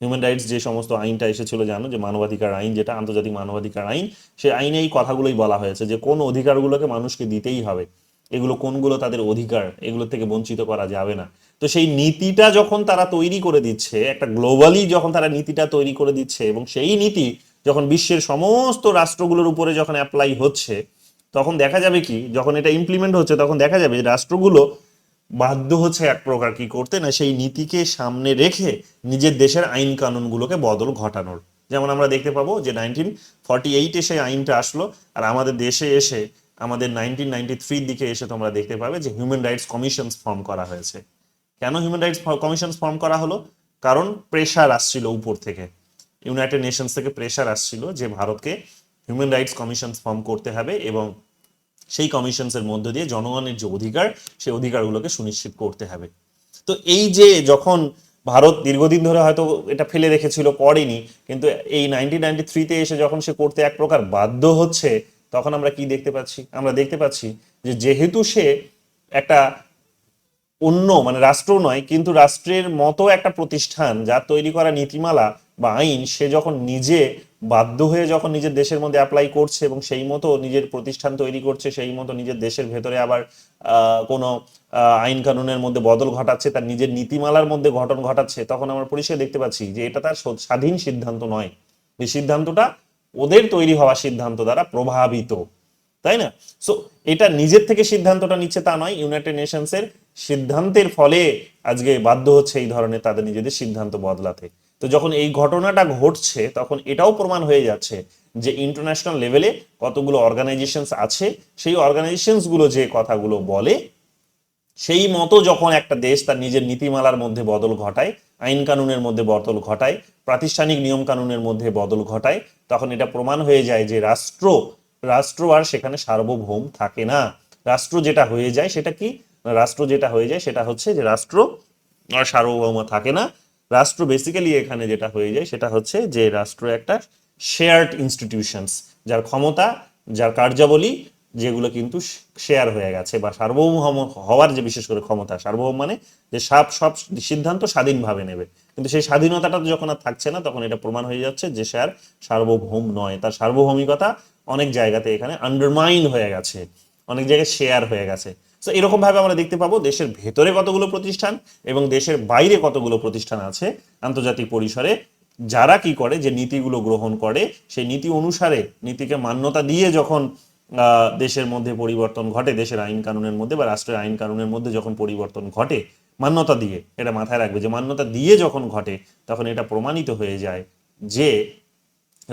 হিউম্যান রাইটস যে সমস্ত আইনটা এসেছিল, জানো যে মানবাধিকার আইন, যেটা আন্তর্জাতিক মানবাধিকার আইন, সেই আইনে এই কথাগুলোই বলা হয়েছে যে কোন অধিকারগুলোকে মানুষকে দিতেই হবে, এগুলো কোনগুলো তাদের অধিকার, এগুলো থেকে বঞ্চিত করা যাবে না। তো সেই নীতিটা যখন তারা তৈরি করে দিচ্ছে, একটা গ্লোবালি যখন তারা নীতিটা তৈরি করে দিচ্ছে, এবং সেই নীতি যখন বিশ্বের সমস্ত রাষ্ট্রগুলোর উপরে যখন অ্যাপ্লাই হচ্ছে, তখন দেখা যাবে কি, যখন এটা ইমপ্লিমেন্ট হচ্ছে তখন দেখা যাবে যে রাষ্ট্রগুলো বাধ্য হচ্ছে এক প্রকার কি করতে না, সেই নীতিকে সামনে রেখে নিজের দেশের আইন কানুনগুলোকে বদল ঘটানোর। যেমন আমরা দেখতে পাবো যে 1948-এ সেই আইনটা আসলো, আর আমাদের দেশে এসে, আমাদের 1993-র দিকে এসে তোমরা দেখতে পাবে যে হিউম্যান রাইটস কমিশন ফর্ম করা হয়েছে। কেন হিউম্যান রাইটস কমিশন ফর্ম করা হলো? কারণ প্রেশার আসছিল উপর থেকে, ইউনাইটেড নেশনস থেকে প্রেশার আসছিল যে ভারতকে হিউম্যান রাইটস কমিশন ফর্ম করতে হবে এবং সেই কমিশনসের মধ্য দিয়ে জনগণের যে অধিকার সেই অধিকারগুলোকে সুনিশ্চিত করতে হবে। তো এই যে যখন ভারত দীর্ঘদিন ধরে হয়তো এটা ফেলে রেখেছিল, করেনি, কিন্তু এই 1993-তে এসে যখন সে করতে এক প্রকার বাধ্য হচ্ছে, তখন আমরা কি দেখতে পাচ্ছি? আমরা দেখতে পাচ্ছি যে যেহেতু সে একটা অন্য মানে রাষ্ট্র নয় কিন্তু রাষ্ট্রের মতো একটা প্রতিষ্ঠান যার তৈরি করা নীতিমালা বা আইন সে যখন নিজে বাধ্য হয়ে যখন নিজের দেশের মধ্যে অ্যাপ্লাই করছে এবং সেই মতো নিজের প্রতিষ্ঠান তৈরি করছে, সেই মতো নিজের দেশের ভেতরে আবার কোনো আইন কানুনের মধ্যে বদল ঘটাচ্ছে, তার নিজের নীতিমালার মধ্যে ঘটন ঘটাচ্ছে, তখন আমরা পরিষ্কার দেখতে পাচ্ছি যে এটা তার স্বাধীন সিদ্ধান্ত নয়। এই সিদ্ধান্তটা ওদের তৈরি হওয়া সিদ্ধান্ত দ্বারা প্রভাবিত, তাই না? সো এটা নিজের থেকে সিদ্ধান্তটা নিচ্ছে তা নয়, ইউনাইটেড নেশনসের সিদ্ধান্তের ফলে আজকে বাধ্য হচ্ছে এই ধরনের তাদের নিজেদের সিদ্ধান্ত বদলাতে। তো যখন এই ঘটনাটা ঘটছে তখন এটাও প্রমাণ হয়ে যাচ্ছে যে ইন্টারন্যাশনাল লেভেলে কতগুলো অর্গানাইজেশনস আছে, সেই অর্গানাইজেশনস গুলো যে কথাগুলো বলে সেই মতো যখন একটা দেশ তার নিজের নীতিমালার মধ্যে বদল ঘটায়, আইন কানুনের মধ্যে বদল ঘটায়, প্রাতিষ্ঠানিক নিয়ম কানুনের মধ্যে বদল ঘটায়, তখন এটা প্রমাণ হয়ে যায় যে রাষ্ট্র আর সেখানে সার্বভৌম থাকে না। রাষ্ট্র যেটা হয়ে যায় সেটা কি? রাষ্ট্র যেটা হয়ে যায় সেটা হচ্ছে যে রাষ্ট্র আর সার্বভৌম থাকে না। রাষ্ট্র বেসিক্যালি এখানে যেটা হয়ে যায় সেটা হচ্ছে যে রাষ্ট্র একটা শেয়ার্ড ইনস্টিটিউশনস, যার ক্ষমতা, যার কার্যাবলী যেগুলো কিন্তু শেয়ার হয়ে গেছে, বা সার্বভৌম হওয়ার যে বিশেষ করে ক্ষমতা, সার্বভৌম মানে যে সব সিদ্ধান্ত স্বাধীনভাবে নেবে, কিন্তু সেই স্বাধীনতাটা যখন আর থাকছে না তখন এটা প্রমাণ হয়ে যাচ্ছে যে সে আর সার্বভৌম নয়, তার সার্বভৌমিকতা অনেক জায়গাতে এখানে আন্ডারমাইন হয়ে গেছে, অনেক জায়গায় শেয়ার হয়ে গেছে। তো এরকম ভাবে আমরা দেখতে পাবো দেশের ভেতরে কতগুলো প্রতিষ্ঠান এবং দেশের বাইরে কতগুলো প্রতিষ্ঠান আছে আন্তর্জাতিক পরিসরে, যারা কি করে, যে নীতিগুলো গ্রহণ করে, সেই নীতি অনুসারে নীতিকে মান্যতা দিয়ে যখন দেশের মধ্যে পরিবর্তন ঘটে, দেশের আইন কানুনের মধ্যে বা রাষ্ট্রের আইন কানুনের মধ্যে যখন পরিবর্তন ঘটে, মান্যতা দিয়ে, এটা মাথায় রাখবে যে মান্যতা দিয়ে যখন ঘটে তখন এটা প্রমাণিত হয়ে যায় যে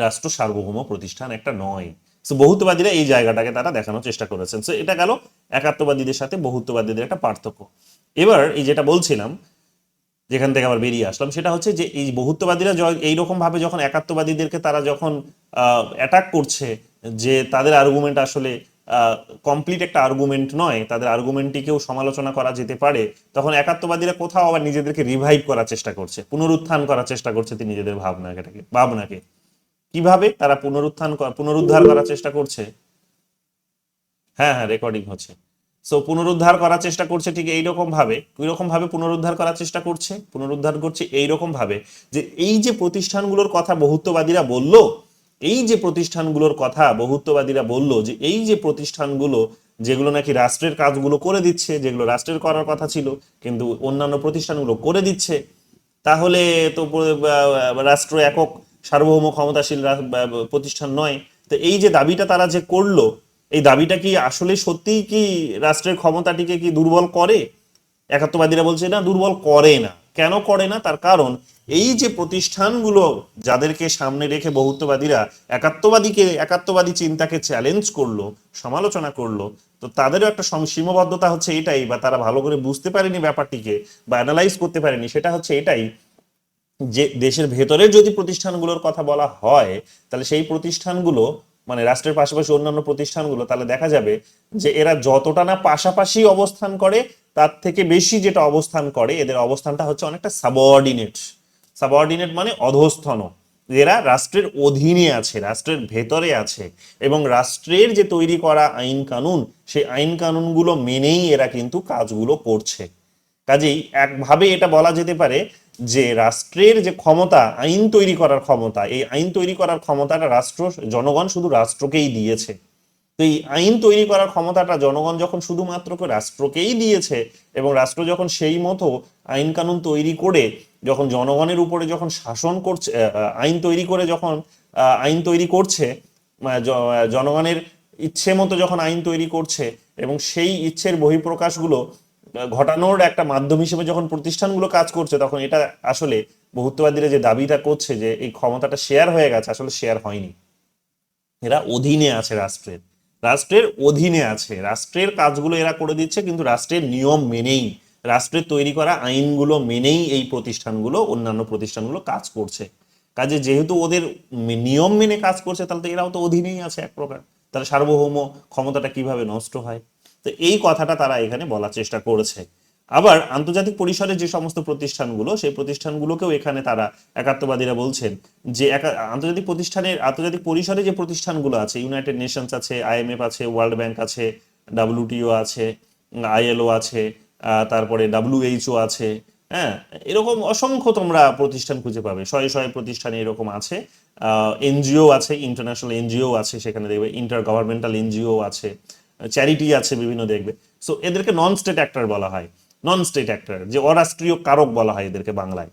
রাষ্ট্র সার্বভৌম প্রতিষ্ঠান একটা নয়। সো বহুত্ববাদীরা এই জায়গাটাকে তারা দেখানোর চেষ্টা করেছেন। সো এটা গেল একাত্মবাদীদের সাথে বহুত্ববাদীদের একটা পার্থক্য। এবার এই যেটা বলছিলাম, যেখান থেকে আবার বেরিয়ে আসলাম, সেটা হচ্ছে যে এই বহুত্ববাদীরা এইরকম ভাবে যখন একাত্মবাদীদেরকে তারা যখন অ্যাটাক করছে, যে তাদের আর্গুমেন্ট আসলে কমপ্লিট একটা আর্গুমেন্ট নয়, তাদের আর্গুমেন্টটিকেও সমালোচনা করা যেতে পারে, তখন একাত্মবাদীরা কোথাও আবার নিজেদেরকে রিভাইভ করার চেষ্টা করছে, পুনরুত্থান করার চেষ্টা করছে নিজেদের ভাবনাকে। কিভাবে তারা পুনরুদ্ধার করার চেষ্টা করছে? হ্যাঁ হ্যাঁ, রেকর্ডিং হচ্ছে। সো পুনরুদ্ধার করার চেষ্টা করছে ঠিক এইরকম ভাবে, পুনরুদ্ধার করার চেষ্টা করছে এইরকম ভাবে যে এই যে প্রতিষ্ঠানগুলোর কথা বহুত্ববাদীরা বলল, যে এই যে প্রতিষ্ঠানগুলো যেগুলো নাকি রাষ্ট্রের কাজগুলো করে দিচ্ছে, যেগুলো রাষ্ট্রের করার কথা ছিল কিন্তু অন্যান্য প্রতিষ্ঠানগুলো করে দিচ্ছে, তাহলে তো রাষ্ট্র একক সার্বভৌম ক্ষমতাশীল প্রতিষ্ঠান নয়। তো এই যে দাবিটা তারা যে করলো, এই দাবিটা কি আসলে সত্যিই কি রাষ্ট্রের ক্ষমতাটিকে কি দুর্বল করে? একাত্মবাদীরা বলছে না, দুর্বল করে না। কেন করে না? তার কারণ এই যে প্রতিষ্ঠানগুলো যাদেরকে সামনে রেখে বহুত্ববাদীরা একাত্মবাদী চিন্তাকে চ্যালেঞ্জ করলো, সমালোচনা করলো, তো তাদেরও একটা সীমাবদ্ধতা হচ্ছে এটাই, বা তারা ভালো করে বুঝতে পারেনি ব্যাপারটিকে বা অ্যানালাইজ করতে পারেনি, সেটা হচ্ছে এটাই যে দেশের ভেতরের যদি প্রতিষ্ঠানগুলোর কথা বলা হয় তাহলে সেই প্রতিষ্ঠানগুলো মানে রাষ্ট্রের পাশাপাশি অন্যান্য প্রতিষ্ঠানগুলো, তাহলে দেখা যাবে যে এরা যতটা না পাশাপাশি অবস্থান করে তার থেকে বেশি যেটা অবস্থান করে, এদের অবস্থানটা হচ্ছে অনেকটা সাবঅর্ডিনেট মানে অধস্তন। এরা রাষ্ট্রের অধীনে আছে, রাষ্ট্রের ভেতরে আছে, এবং রাষ্ট্রের যে তৈরি করা আইন কানুন, সেই আইন কানুনগুলো মেনেই এরা কিন্তু কাজগুলো করছে। কাজেই একভাবে এটা বলা যেতে পারে যে রাষ্ট্রের যে ক্ষমতা, আইন তৈরি করার ক্ষমতা, এই আইন তৈরি করার ক্ষমতাটা জনগণ শুধু রাষ্ট্রকেই দিয়েছে। তো এই আইন তৈরি করার ক্ষমতাটা জনগণ যখন শুধুমাত্র রাষ্ট্রকেই দিয়েছে, এবং রাষ্ট্র যখন সেই মতো আইন কানুন তৈরি করে যখন জনগণের উপরে যখন শাসন করছে, আইন তৈরি করছে, জনগণের ইচ্ছে মতো যখন আইন তৈরি করছে, এবং সেই ইচ্ছের বহিঃপ্রকাশগুলো ঘটানোর একটা মাধ্যম হিসেবে যখন প্রতিষ্ঠানগুলো কাজ করছে, তখন এটা আসলে বহুত্ববাদীরা যে দাবিটা করছে যে এই ক্ষমতাটা শেয়ার হয়ে গেছে, আসলে শেয়ার হয়নি। এরা অধীনে আছে, রাষ্ট্রের অধীনে আছে, রাষ্ট্রের কাজগুলো এরা করে দিচ্ছে, কিন্তু রাষ্ট্রের নিয়ম মেনেই, রাষ্ট্রের তৈরি করা আইনগুলো মেনেই এই প্রতিষ্ঠানগুলো, অন্যান্য প্রতিষ্ঠানগুলো কাজ করছে। কাজে যেহেতু ওদের নিয়ম মেনে কাজ করছে, তাহলে তো এরাও তো অধীনেই আছে এক প্রকার, তাহলে সার্বভৌম ক্ষমতাটা কিভাবে নষ্ট হয়? তো এই কথাটা তারা এখানে বলার চেষ্টা করেছে। আবার আন্তর্জাতিক পরিসরে যে সমস্ত প্রতিষ্ঠানগুলো, সেই প্রতিষ্ঠানগুলোকেও এখানে তারা একাত্মবাদীরা বলছেন যে আন্তর্জাতিক পরিসরে যে প্রতিষ্ঠানগুলো আছে, ইউনাইটেড নেশনস আছে, আইএমএফ আছে, ওয়ার্ল্ড ব্যাংক আছে, ডাব্লিউটিও আছে, আইএলও আছে, তারপরে ডাব্লিউএইচও আছে, হ্যাঁ, এরকম অসংখ্য তোমরা প্রতিষ্ঠান খুঁজে পাবে, শয়ে শয়ে প্রতিষ্ঠানে এরকম আছে। এনজিও আছে, ইন্টারন্যাশনাল এনজিও আছে, সেখানে দেখবে ইন্টার গভর্নমেন্টাল এনজিও আছে, চ্যারিটি আছে বিভিন্ন দেখবে। সো এদেরকে নন স্টেট অ্যাক্টর বলা হয়, নন স্টেট অ্যাক্টর, যে অরাষ্ট্রীয় কারক বলা হয় এদেরকে বাংলায়।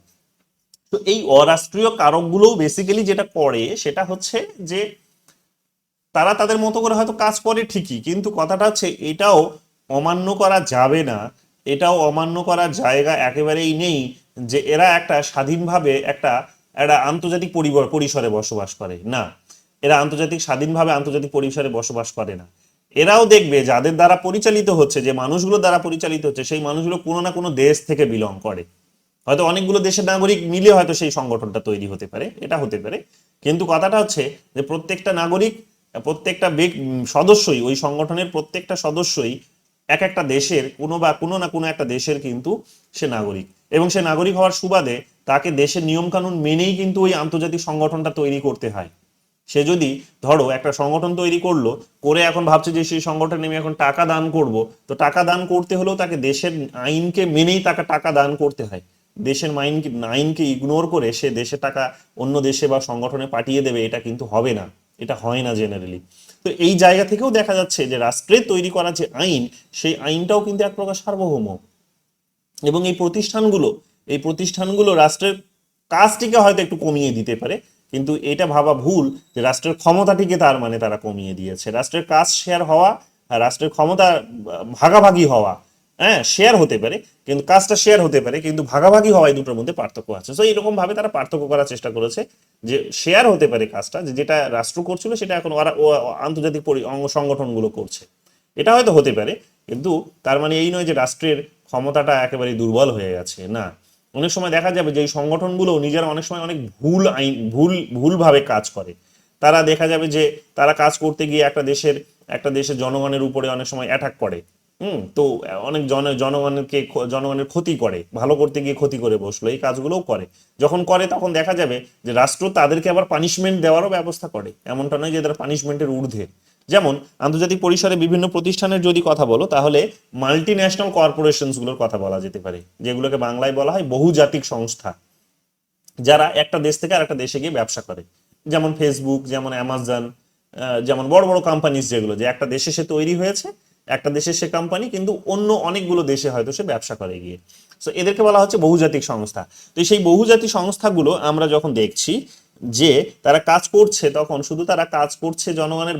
তো এই অরাষ্ট্রীয় কারকগুলোও বেসিক্যালি যেটা করে সেটা হচ্ছে যে তারা তাদের মতো করে হয়তো কাজ করে ঠিকই, কিন্তু কথাটা হচ্ছে এটাও অমান্য করা যাবে না, এটাও অমান্য করার জায়গা একেবারেই নেই যে এরা একটা স্বাধীনভাবে একটা একটা আন্তর্জাতিক পরিসরে বসবাস করে না। এরা স্বাধীনভাবে আন্তর্জাতিক পরিসরে বসবাস করে না। এরাও দেখবে যাদের দ্বারা পরিচালিত হচ্ছে, যে মানুষগুলো দ্বারা পরিচালিত হচ্ছে, সেই মানুষগুলো কোনো না কোনো দেশ থেকে বিলং করে। হয়তো অনেকগুলো দেশের নাগরিক মিলে হয়তো সেই সংগঠনটা তৈরি হতে পারে, এটা হতে পারে, কিন্তু কথাটা হচ্ছে যে প্রত্যেকটা নাগরিক, প্রত্যেকটা সদস্যই, ওই সংগঠনের প্রত্যেকটা সদস্যই এক একটা দেশের কোনো না কোনো একটা দেশের কিন্তু সে নাগরিক, এবং সে নাগরিক হওয়ার সুবাদে তাকে দেশের নিয়ম কানুন মেনেই কিন্তু ওই আন্তর্জাতিক সংগঠনটা তৈরি করতে হয়। সে যদি ধরো একটা সংগঠন তৈরি করলো, করে এখন ভাবছে যে সেই সংগঠনে আমি এখন টাকা দান করব, তো টাকা দান করতে হলেও তাকে দেশের আইনকে মেনেই তাকে টাকা দান করতে হয়। দেশের আইনকে ইগনোর করে সে দেশে টাকা অন্য দেশে বা সংগঠনে পাঠিয়ে দেবে, এটা কিন্তু হবে না, এটা হয় না জেনারেলি। তো এই জায়গা থেকেও দেখা যাচ্ছে যে রাষ্ট্রের তৈরি করা যে আইন, সেই আইনটাও কিন্তু এক প্রকার সার্বভৌম। এবং এই প্রতিষ্ঠানগুলো রাষ্ট্রের কাজটিকে হয়তো একটু কমিয়ে দিতে পারে, কিন্তু এটা ভাবা ভুল যে রাষ্ট্রের ক্ষমতাটিকে তার মানে তারা কমিয়ে দিয়েছে। রাষ্ট্রের কাজ শেয়ার হওয়া আর রাষ্ট্রের ক্ষমতা ভাগাভাগি হওয়া, হ্যাঁ, শেয়ার হতে পারে, কিন্তু কাজটা শেয়ার হতে পারে, কিন্তু ভাগাভাগি হওয়া, এই দুটোর মধ্যে পার্থক্য আছে। তো এইরকম ভাবে তারা পার্থক্য করার চেষ্টা করেছে যে শেয়ার হতে পারে কাজটা, যেটা রাষ্ট্র করছিল সেটা এখন আন্তর্জাতিক সংগঠনগুলো করছে, এটা হয়তো হতে পারে, কিন্তু তার মানে এই নয় যে রাষ্ট্রের ক্ষমতাটা একেবারে দুর্বল হয়ে গেছে, না। অনেক সময় দেখা যাবে যে এই সংগঠনগুলো নিজেরা অনেক সময় অনেক ভুলভাবে কাজ করে। তারা দেখা যাবে যে তারা কাজ করতে গিয়ে একটা দেশের জনগণের উপরে অনেক সময় অ্যাটাক করে। তো অনেক জনগণের ক্ষতি করে, ভালো করতে গিয়ে ক্ষতি করে বসলো, এই কাজগুলোও করে। যখন করে তখন দেখা যাবে যে রাষ্ট্র তাদেরকে আবার পানিশমেন্ট দেওয়ারও ব্যবস্থা করে, এমনটা নয় যে তারা পানিশমেন্টের ঊর্ধ্বে। যেমন আন্তর্জাতিক পরিসরে বিভিন্ন প্রতিষ্ঠানের যদি কথা বলো, তাহলে মাল্টি ন্যাশনাল কর্পোরেশনস গুলোর কথা বলা যেতে পারে, যেগুলোকে বাংলায় বলা হয় বহুজাতিক সংস্থা, যারা একটা দেশ থেকে আর একটা দেশে গিয়ে ব্যবসা করে। যেমন ফেসবুক, যেমন অ্যামাজন, যেমন বড় বড় কোম্পানিজ, যেগুলো যে একটা দেশে সে তৈরি হয়েছে, একটা দেশে সে কোম্পানি, কিন্তু অন্য অনেকগুলো দেশে হয়তো সে ব্যবসা করে গিয়ে। সো এদেরকে বলা হচ্ছে বহুজাতিক সংস্থা। তো সেই বহুজাতিক সংস্থাগুলো আমরা যখন দেখছি যে তারা কাজ করছে, তখন শুধু তারা কাজ করছে জনগণের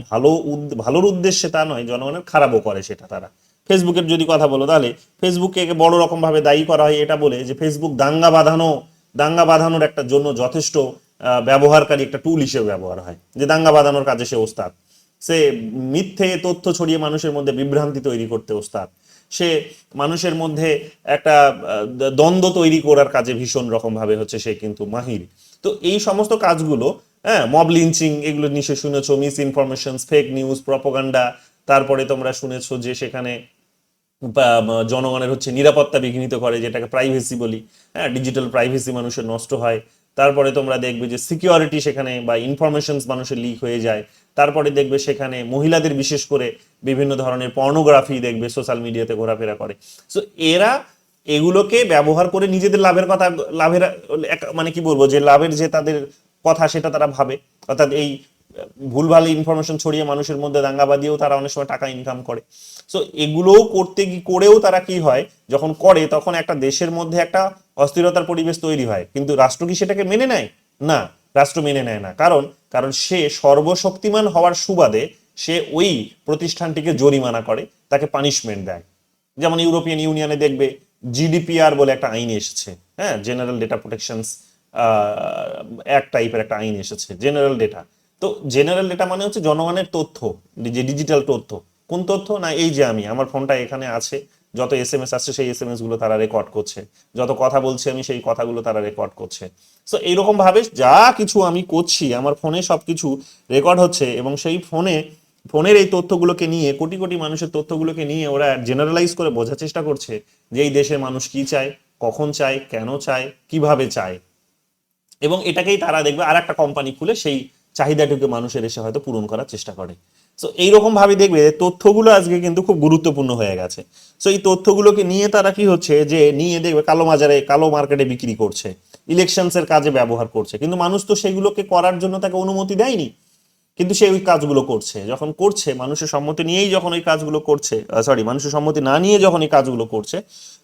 ভালোর উদ্দেশ্যে তা নয়, জনগণের খারাপও করে সেটা তারা। ফেসবুকের যদি কথা বলো, তাহলে ফেসবুককে বড় রকম ভাবে দায়ী করা হয় এটা বলে যে ফেসবুক দাঙ্গা বাঁধানোর একটা জন্য যথেষ্ট ব্যবহারকারী একটা টুল হিসেবে ব্যবহার হয়, যে দাঙ্গা বাঁধানোর কাজে সে ওস্তাদ। সে মিথ্যে তথ্য ছড়িয়ে মানুষের মধ্যে বিভ্রান্তি তৈরি করতে ওস্তাদ। সে মানুষের মধ্যে একটা দ্বন্দ্ব তৈরি করার কাজে ভীষণ রকম ভাবে হচ্ছে সে কিন্তু মাহির। তো এই সমস্ত কাজগুলো, হ্যাঁ, মব লিঞ্চিং, এগুলো নিশ্চয়ই শুনেছো, miss information, fake news, propaganda, তারপরে তোমরা শুনেছো যে সেখানে জনগণের হচ্ছে নিরাপত্তা বিঘ্নিত করে, যেটাকে প্রাইভেসি বলি, হ্যাঁ, ডিজিটাল প্রাইভেসি মানুষের নষ্ট হয়। তারপরে তোমরা দেখবে যে সিকিউরিটি সেখানে বা ইনফরমেশন মানুষের লিক হয়ে যায়। তারপরে দেখবে সেখানে মহিলাদের বিশেষ করে বিভিন্ন ধরনের পর্নোগ্রাফি দেখবে সোশ্যাল মিডিয়াতে ঘোরাফেরা করে। সো এরা এগুলোকে ব্যবহার করে নিজেদের লাভের মানে কি বলবো, যে লাভের যে তাদের কথা সেটা তারা ভাবে, অর্থাৎ এই ভুলভাল ইনফরমেশন ছড়িয়ে মানুষের মধ্যে দাঙ্গা বাঁধিয়েও তারা অনেক সময় টাকা ইনকাম করে। সো এগুলোও করেও তারা কি হয়, যখন করে তখন একটা দেশের মধ্যে একটা অস্থিরতার পরিবেশ তৈরি হয়, কিন্তু রাষ্ট্র কি সেটাকে মেনে নেয়? না, রাষ্ট্র মেনে নেয় না। কারণ সে সর্বশক্তিমান হওয়ার সুবাদে সে ওই প্রতিষ্ঠানটিকে জরিমানা করে, তাকে পানিশমেন্ট দেয়। যেমন ইউরোপিয়ান ইউনিয়নে দেখবে জিডিপিআর বলে একটা আইন এসেছে, হ্যাঁ, জেনারেল ডেটা প্রোটেকশনস এক টাইপের একটা আইন এসেছে, জেনারেল ডেটা। তো জেনারেল ডেটা মানে হচ্ছে জনগণের তথ্য, যে ডিজিটাল তথ্য, কোন তথ্য? না এই যে আমার ফোনটা এখানে আছে, যত এসএমএস আসছে সেই এসএমএস গুলো তারা রেকর্ড করছে, যত কথা বলছি আমি সেই কথাগুলো তারা রেকর্ড করছে। সো এইরকম ভাবে যা কিছু আমি করছি আমার ফোনে সবকিছু রেকর্ড হচ্ছে, এবং সেই ফোনের এই তথ্যগুলোকে নিয়ে, কোটি কোটি মানুষের তথ্যগুলোকে নিয়ে ওরা জেনারেলাইজ করে বোঝার চেষ্টা করছে যে এই দেশের মানুষ কি চায়, কখন চায়, কেন চায়, কিভাবে চায়। এবং এটাকেই তারা দেখবে আর একটা কোম্পানি খুলে সেই চাহিদাটুকু মানুষের এসে হয়তো পূরণ করার চেষ্টা করে। সো এইরকম ভাবে দেখবে তথ্যগুলো আজকে কিন্তু খুব গুরুত্বপূর্ণ হয়ে গেছে। সো এই তথ্যগুলোকে নিয়ে তারা কি হচ্ছে যে নিয়ে দেখবে কালো মার্কেটে বিক্রি করছে, ইলেকশনস এর কাজে ব্যবহার করছে, কিন্তু মানুষ তো সেগুলোকে করার জন্য তাকে অনুমতি দেয়নি, কিন্তু সে ওই কাজগুলো করছে। যখন করছে মানুষের সম্মতি নিয়েই, যখন ওই কাজগুলো করছে, মানুষের সম্মতি না নিয়ে যখন এই কাজগুলো করছে,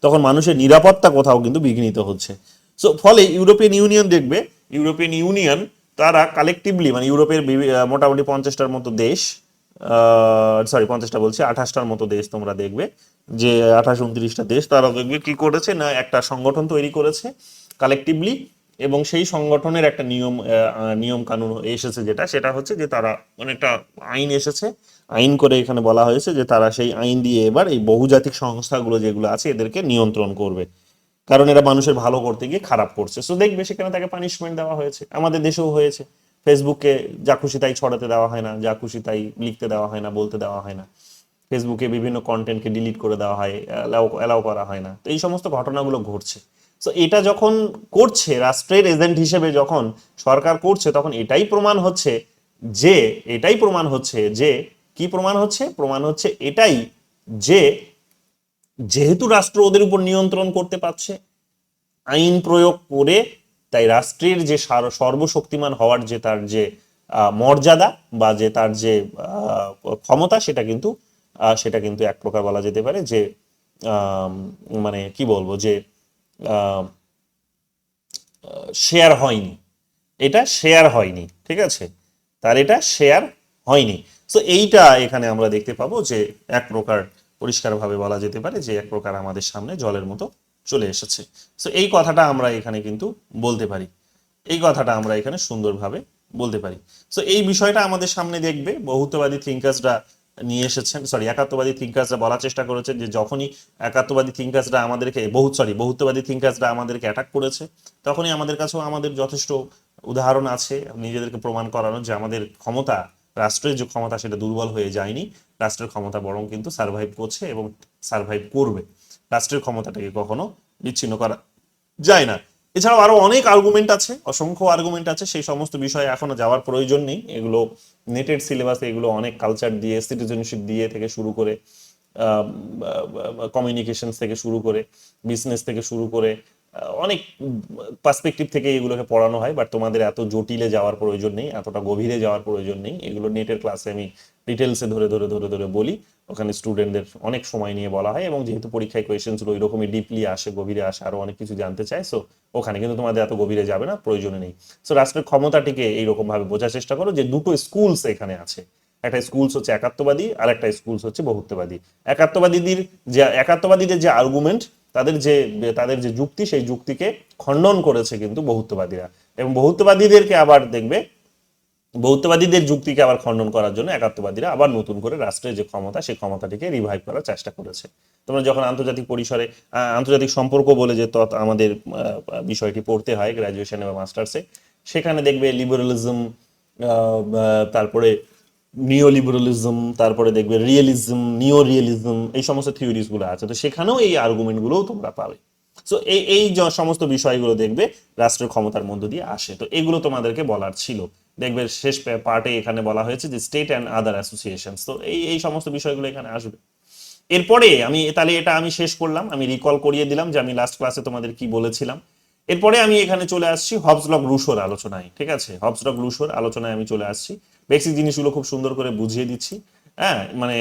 তখন মানুষের নিরাপত্তা কোথাও কিন্তু বিঘ্নিত হচ্ছে। সো ফলে ইউরোপিয়ান ইউনিয়ন দেখবে, ইউরোপিয়ান ইউনিয়ন তারা কালেকটিভলি, মানে ইউরোপের মোটামুটি 50টার মতো দেশ, 50টা বলছি, 28টার মতো দেশ তোমরা দেখবে, যে 28-29টা দেশ তারা দেখবে কি করেছে না একটা সংগঠন তৈরি করেছে কালেকটিভলি, এবং সেই সংগঠনের একটা নিয়ম কানুন এসেছে, সেটা হচ্ছে যে তারা অনেকটা আইন এসেছে, আইন করে এখানে বলা হয়েছে যে তারা সেই আইন দিয়ে এবার এই বহুজাতিক সংস্থাগুলো যেগুলো আছে এদেরকে নিয়ন্ত্রণ করবে, কারণ এরা মানুষের ভালো করতে গিয়ে খারাপ করছে। সো দেখবে সেখানে তাকে পানিশমেন্ট দেওয়া হয়েছে, আমাদের দেশেও হয়েছে। ফেসবুকে যা খুশি তাই ছড়াতে দেওয়া হয় না, যা খুশি তাই লিখতে দেওয়া হয় না, বলতে দেওয়া হয় না, ফেসবুকে বিভিন্ন কন্টেন্টকে ডিলিট করে দেওয়া হয়, অ্যালাউ করা হয় না। তো এই সমস্ত ঘটনাগুলো ঘটছে। সো এটা যখন করছে রাষ্ট্রের এজেন্ট হিসেবে, যখন সরকার করছে, তখন এটাই প্রমাণ হচ্ছে যে কি প্রমাণ হচ্ছে? প্রমাণ হচ্ছে এটাই যে যেহেতু রাষ্ট্র ওদের উপর নিয়ন্ত্রণ করতে পারছে আইন প্রয়োগ করে, তাই রাষ্ট্রের যে সর্বশক্তিমান হওয়ার যে তার যে মর্যাদা বা যে তার যে ক্ষমতা, সেটা কিন্তু এক প্রকার বলা যেতে পারে যে মানে কি বলবো, যে শেয়ার হয়নি, এটা শেয়ার হয়নি, ঠিক আছে, তার এটা শেয়ার হয়নি। সো এইটা এখানে আমরা দেখতে পাবো যে এক প্রকার পরিষ্কারভাবে বলা যেতে পারে যে এক প্রকার আমাদের সামনে জলের মতো চলে এসেছে। সো এই কথাটা আমরা এখানে কিন্তু বলতে পারি, এই কথাটা আমরা এখানে সুন্দরভাবে বলতে পারি। সো এই বিষয়টা আমাদের সামনে দেখবে বহুত্ববাদী থিঙ্কার্সরা নিয়ে এসেছেন, একাত্মবাদী থিঙ্কার্সরা বলার চেষ্টা করেছে যে যখনই একাত্মবাদী থিঙ্কার্সরা আমাদেরকে বহুত্ববাদী থিঙ্কার্সরা আমাদেরকে অ্যাটাক করেছে, তখনই আমাদের কাছেও আমাদের যথেষ্ট উদাহরণ আছে নিজেদেরকে প্রমাণ করানোর যে আমাদের ক্ষমতা, রাষ্ট্রের যে ক্ষমতা সেটা দুর্বল হয়ে যায়নি, রাষ্ট্রের ক্ষমতা বরং কিন্তু সার্ভাইভ করছে এবং সার্ভাইভ করবে। রাষ্ট্রের ক্ষমতাটাকে কখনো বিচ্ছিন্ন করা যায় না। এছাড়াও আরো অনেক আর্গুমেন্ট আছে, অসংখ্য আর্গুমেন্ট আছে, সেই সমস্ত বিষয়ে এখনো যাওয়ার প্রয়োজন নেই। এগুলো নেটের সিলেবাসে এগুলো অনেক কালচার দিয়ে, সিটিজেনশিপ দিয়ে থেকে শুরু করে, কমিউনিকেশন থেকে শুরু করে, বিজনেস থেকে শুরু করে অনেক পার্সপেক্টিভ থেকে এগুলোকে পড়ানো হয়। বাট তোমাদের এত জটিলে যাওয়ার প্রয়োজন নেই, এতটা গভীরে যাওয়ার প্রয়োজন নেই। এগুলো নেটের ক্লাসে আমি ডিটেলসে ধরে ধরে ধরে ধরে বলি, ওখানে স্টুডেন্টদের অনেক সময় নিয়ে বলা হয়, এবং যেহেতু পরীক্ষায় কোয়েশ্চেনগুলো ওইরকমই ডিপলি আসে, গভীরে আসে, আরো অনেক কিছু জানতে চায়, সো ওখানে কিন্তু তোমাদের এত গভীরে যাবে না, প্রয়োজনে নেই। সো রাষ্ট্রের ক্ষমতাটিকে এইরকম ভাবে বোঝার চেষ্টা করো যে দুটো স্কুলস এখানে আছে, একটা স্কুলস হচ্ছে একাত্মবাদী আর একটা স্কুলস হচ্ছে বহুত্ববাদী। একাত্মবাদীদের যে আর্গুমেন্ট, তাদের যে যুক্তি, সেই যুক্তিকে খণ্ডন করেছে কিন্তু বহুত্ববাদীরা, এবং বহুত্ববাদীদের যুক্তিকে আবার খণ্ডন করার জন্য একাত্মবাদীরা আবার নতুন করে রাষ্ট্রের যে ক্ষমতা, সেই ক্ষমতাটিকে রিভাইভ করার চেষ্টা করেছে। তোমরা যখন আন্তর্জাতিক পরিসরে আন্তর্জাতিক সম্পর্ক বলে যে আমাদের বিষয়টি পড়তে হয় গ্রাজুয়েশনে বা মাস্টার্সে, সেখানে দেখবে লিবারালিজম, তারপরে নিও লিবারালিজম, তারপরে দেখবে নিও রিয়েলিজম, এই সমস্ত থিওরিজ গুলো আছে, তো সেখানেও এই আর্গুমেন্ট গুলোও তোমরা পাবে। সো এই সমস্ত বিষয়গুলো দেখবে রাষ্ট্রের ক্ষমতার মধ্য দিয়ে আসে। তো এগুলো তোমাদেরকে বলার ছিল। দেখবে শেষ পার্টে এখানে বলা হয়েছে যে স্টেট অ্যান্ড আদার অ্যাসোসিয়েশন, তো এই সমস্ত বিষয়গুলো এখানে আসবে। এরপরে এটা আমি শেষ করলাম, আমি রিকল করিয়ে দিলাম যে আমি লাস্ট ক্লাসে তোমাদের কি বলেছিলাম। এরপরে আমি এখানে চলে আসছি হবস লগ রুশোর আলোচনায়, ঠিক আছে, হবস লগ রুশোর আলোচনায় আমি চলে আসছি। বেসিক জিনিসগুলো খুব সুন্দর করে বুঝিয়ে দিচ্ছি। হ্যাঁ, মানে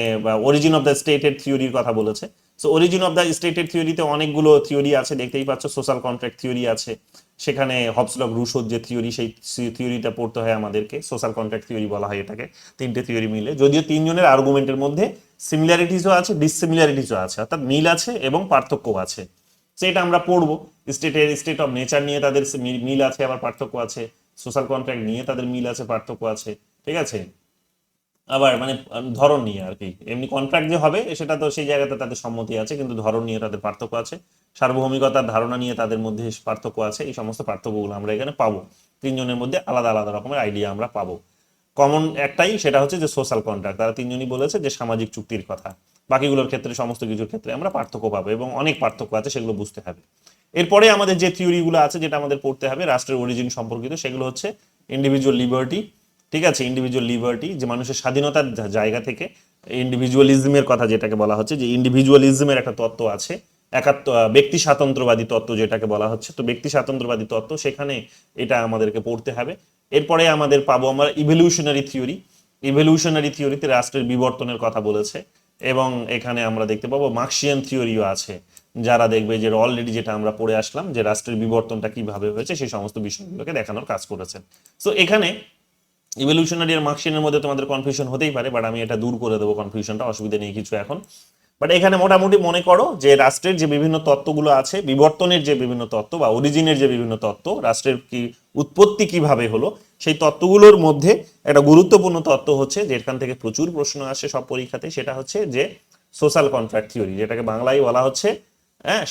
অরিজিন অফ দ্য স্টেটেড থিওরির কথা বলেছে। So origin of the stated থিওরিতে অনেকগুলো থিওরি আছে, দেখতেই পাচ্ছ। সোশ্যাল কন্ট্রাক্ট থিওরি আছে, সেখানে হবস লগ রুশোর যে থিওরি, সেই থিওরিটা পড়তে হয় আমাদেরকে, সোশ্যাল কন্ট্রাক্ট থিওরি বলা হয় এটাকে। তিনটে থিওরি মিলে, যদিও তিনজনের আর্গুমেন্টের মধ্যে সিমিলারিটিসও আছে, ডিসসিমিলারিটিসও আছে, অর্থাৎ মিল আছে এবং পার্থক্য আছে। সেটা আমরা পড়বো। স্টেট অফ নেচার নিয়ে তাদের মিল আছে, আবার পার্থক্য আছে। সোশ্যাল কন্ট্রাক্ট নিয়ে তাদের মিল আছে, পার্থক্য আছে, ঠিক আছে। আবার মানে ধরন নিয়ে আর কি, এমনি কন্ট্রাক্ট যে হবে সেটা তো সেই জায়গাতে তাদের সম্মতি আছে, কিন্তু ধরন নিয়ে তাদের পার্থক্য আছে, সার্বভৌমিকতার ধারণা নিয়ে তাদের মধ্যে পার্থক্য আছে। এই সমস্ত পার্থক্যগুলো আমরা এখানে পাবো, তিনজনের মধ্যে আলাদা আলাদা রকমের আইডিয়া আমরা পাবো। কমন একটাই, সেটা হচ্ছে যে সোশ্যাল কন্ট্রাক্ট, তারা তিনজনই বলেছে যে সামাজিক চুক্তির কথা। বাকিগুলোর ক্ষেত্রে, সমস্ত কিছুর ক্ষেত্রে আমরা পার্থক্য পাবো, এবং অনেক পার্থক্য আছে, সেগুলো বুঝতে হবে। এরপরে আমাদের যে থিওরিগুলো আছে যেটা আমাদের পড়তে হবে রাষ্ট্রের অরিজিন সম্পর্কিত, সেগুলো হচ্ছে ইন্ডিভিজুয়াল লিবার্টি, ঠিক আছে, ইন্ডিভিজুয়াল লিবার্টি, যে মানুষের স্বাধীনতার জায়গা থেকে ইন্ডিভিজুয়ালিজমের কথা যেটাকে বলা হচ্ছে, যে ইন্ডিভিজুয়ালিজমের একটা তত্ত্ব আছে, ব্যক্তি স্বাতন্ত্র্যবাদী তত্ত্ব যেটাকে বলা হচ্ছে, তো ব্যক্তি স্বাতন্ত্র্যবাদী তত্ত্ব, সেখানে এটা আমাদেরকে পড়তে হবে। এরপরে আমাদের পাবো আমরা ইভলিউশনারি থিওরি। ইভলিউশনারি থিওরিতে রাষ্ট্রের বিবর্তনের কথা বলেছে, এবং এখানে আমরা দেখতে পাবো মার্কসিয়ান থিওরিও আছে, যারা দেখবে যে অলরেডি যেটা আমরা পড়ে আসলাম যে রাষ্ট্রের বিবর্তনটা কিভাবে হয়েছে সেই সমস্ত বিষয়গুলোকে দেখানোর কাজ করেছেন। তো এখানে ইভলিউশনারি আর মার্কসিয়ানের মধ্যে তোমাদের কনফিউশন হতেই পারে, বাট আমি এটা দূর করে দেবো কনফিউশনটা, অসুবিধা নেই কিছু এখন। বাট এখানে মোটামুটি মনে করো যে রাষ্ট্রের যে বিভিন্ন তত্ত্বগুলো আছে, বিবর্তনের যে বিভিন্ন তত্ত্ব বা অরিজিনের যে বিভিন্ন তত্ত্ব, রাষ্ট্রের কি উৎপত্তি কিভাবে হলো, সেই তত্ত্বগুলোর মধ্যে একটা গুরুত্বপূর্ণ তত্ত্ব হচ্ছে, যেখান থেকে প্রচুর প্রশ্ন আসে সব পরীক্ষাতে, সেটা হচ্ছে যে সোশ্যাল কন্ট্রাক্ট থিওরি, যেটাকে বাংলায় বলা হচ্ছে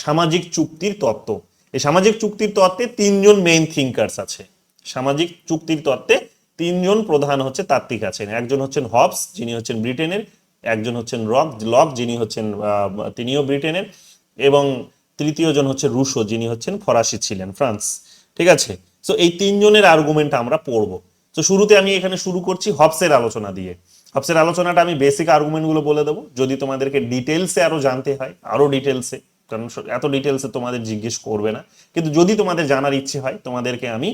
সামাজিক চুক্তির তত্ত্ব। এই সামাজিক চুক্তির তত্ত্বে তিনজন মেইন থিঙ্কার্স আছে। সামাজিক চুক্তির তত্ত্বে তিনজন প্রধান হচ্ছে তাত্ত্বিক আছেন। একজন হচ্ছেন হবস, যিনি হচ্ছেন ব্রিটেনের, একজন হচ্ছেন লক, যিনি হচ্ছেন তিনিও ব্রিটেনের, এবং তৃতীয় জন হচ্ছে রুশো, যিনি হচ্ছেন ফরাসি ছিলেন, ফ্রান্স, ঠিক আছে। তো এই তিনজনের আর্গুমেন্ট আমরা পড়বো। তো শুরুতে আমি এখানে শুরু করছি হবসের আলোচনা দিয়ে। হবসের আলোচনাটা আমি বেসিক আর্গুমেন্টগুলো বলে দেবো, যদি তোমাদেরকে ডিটেলসে আরো জানতে হয়, আরো ডিটেলসে, কারণ এত ডিটেলসে তোমাদের জিজ্ঞেস করবে না, কিন্তু যদি তোমাদের জানার ইচ্ছে হয়, তোমাদেরকে আমি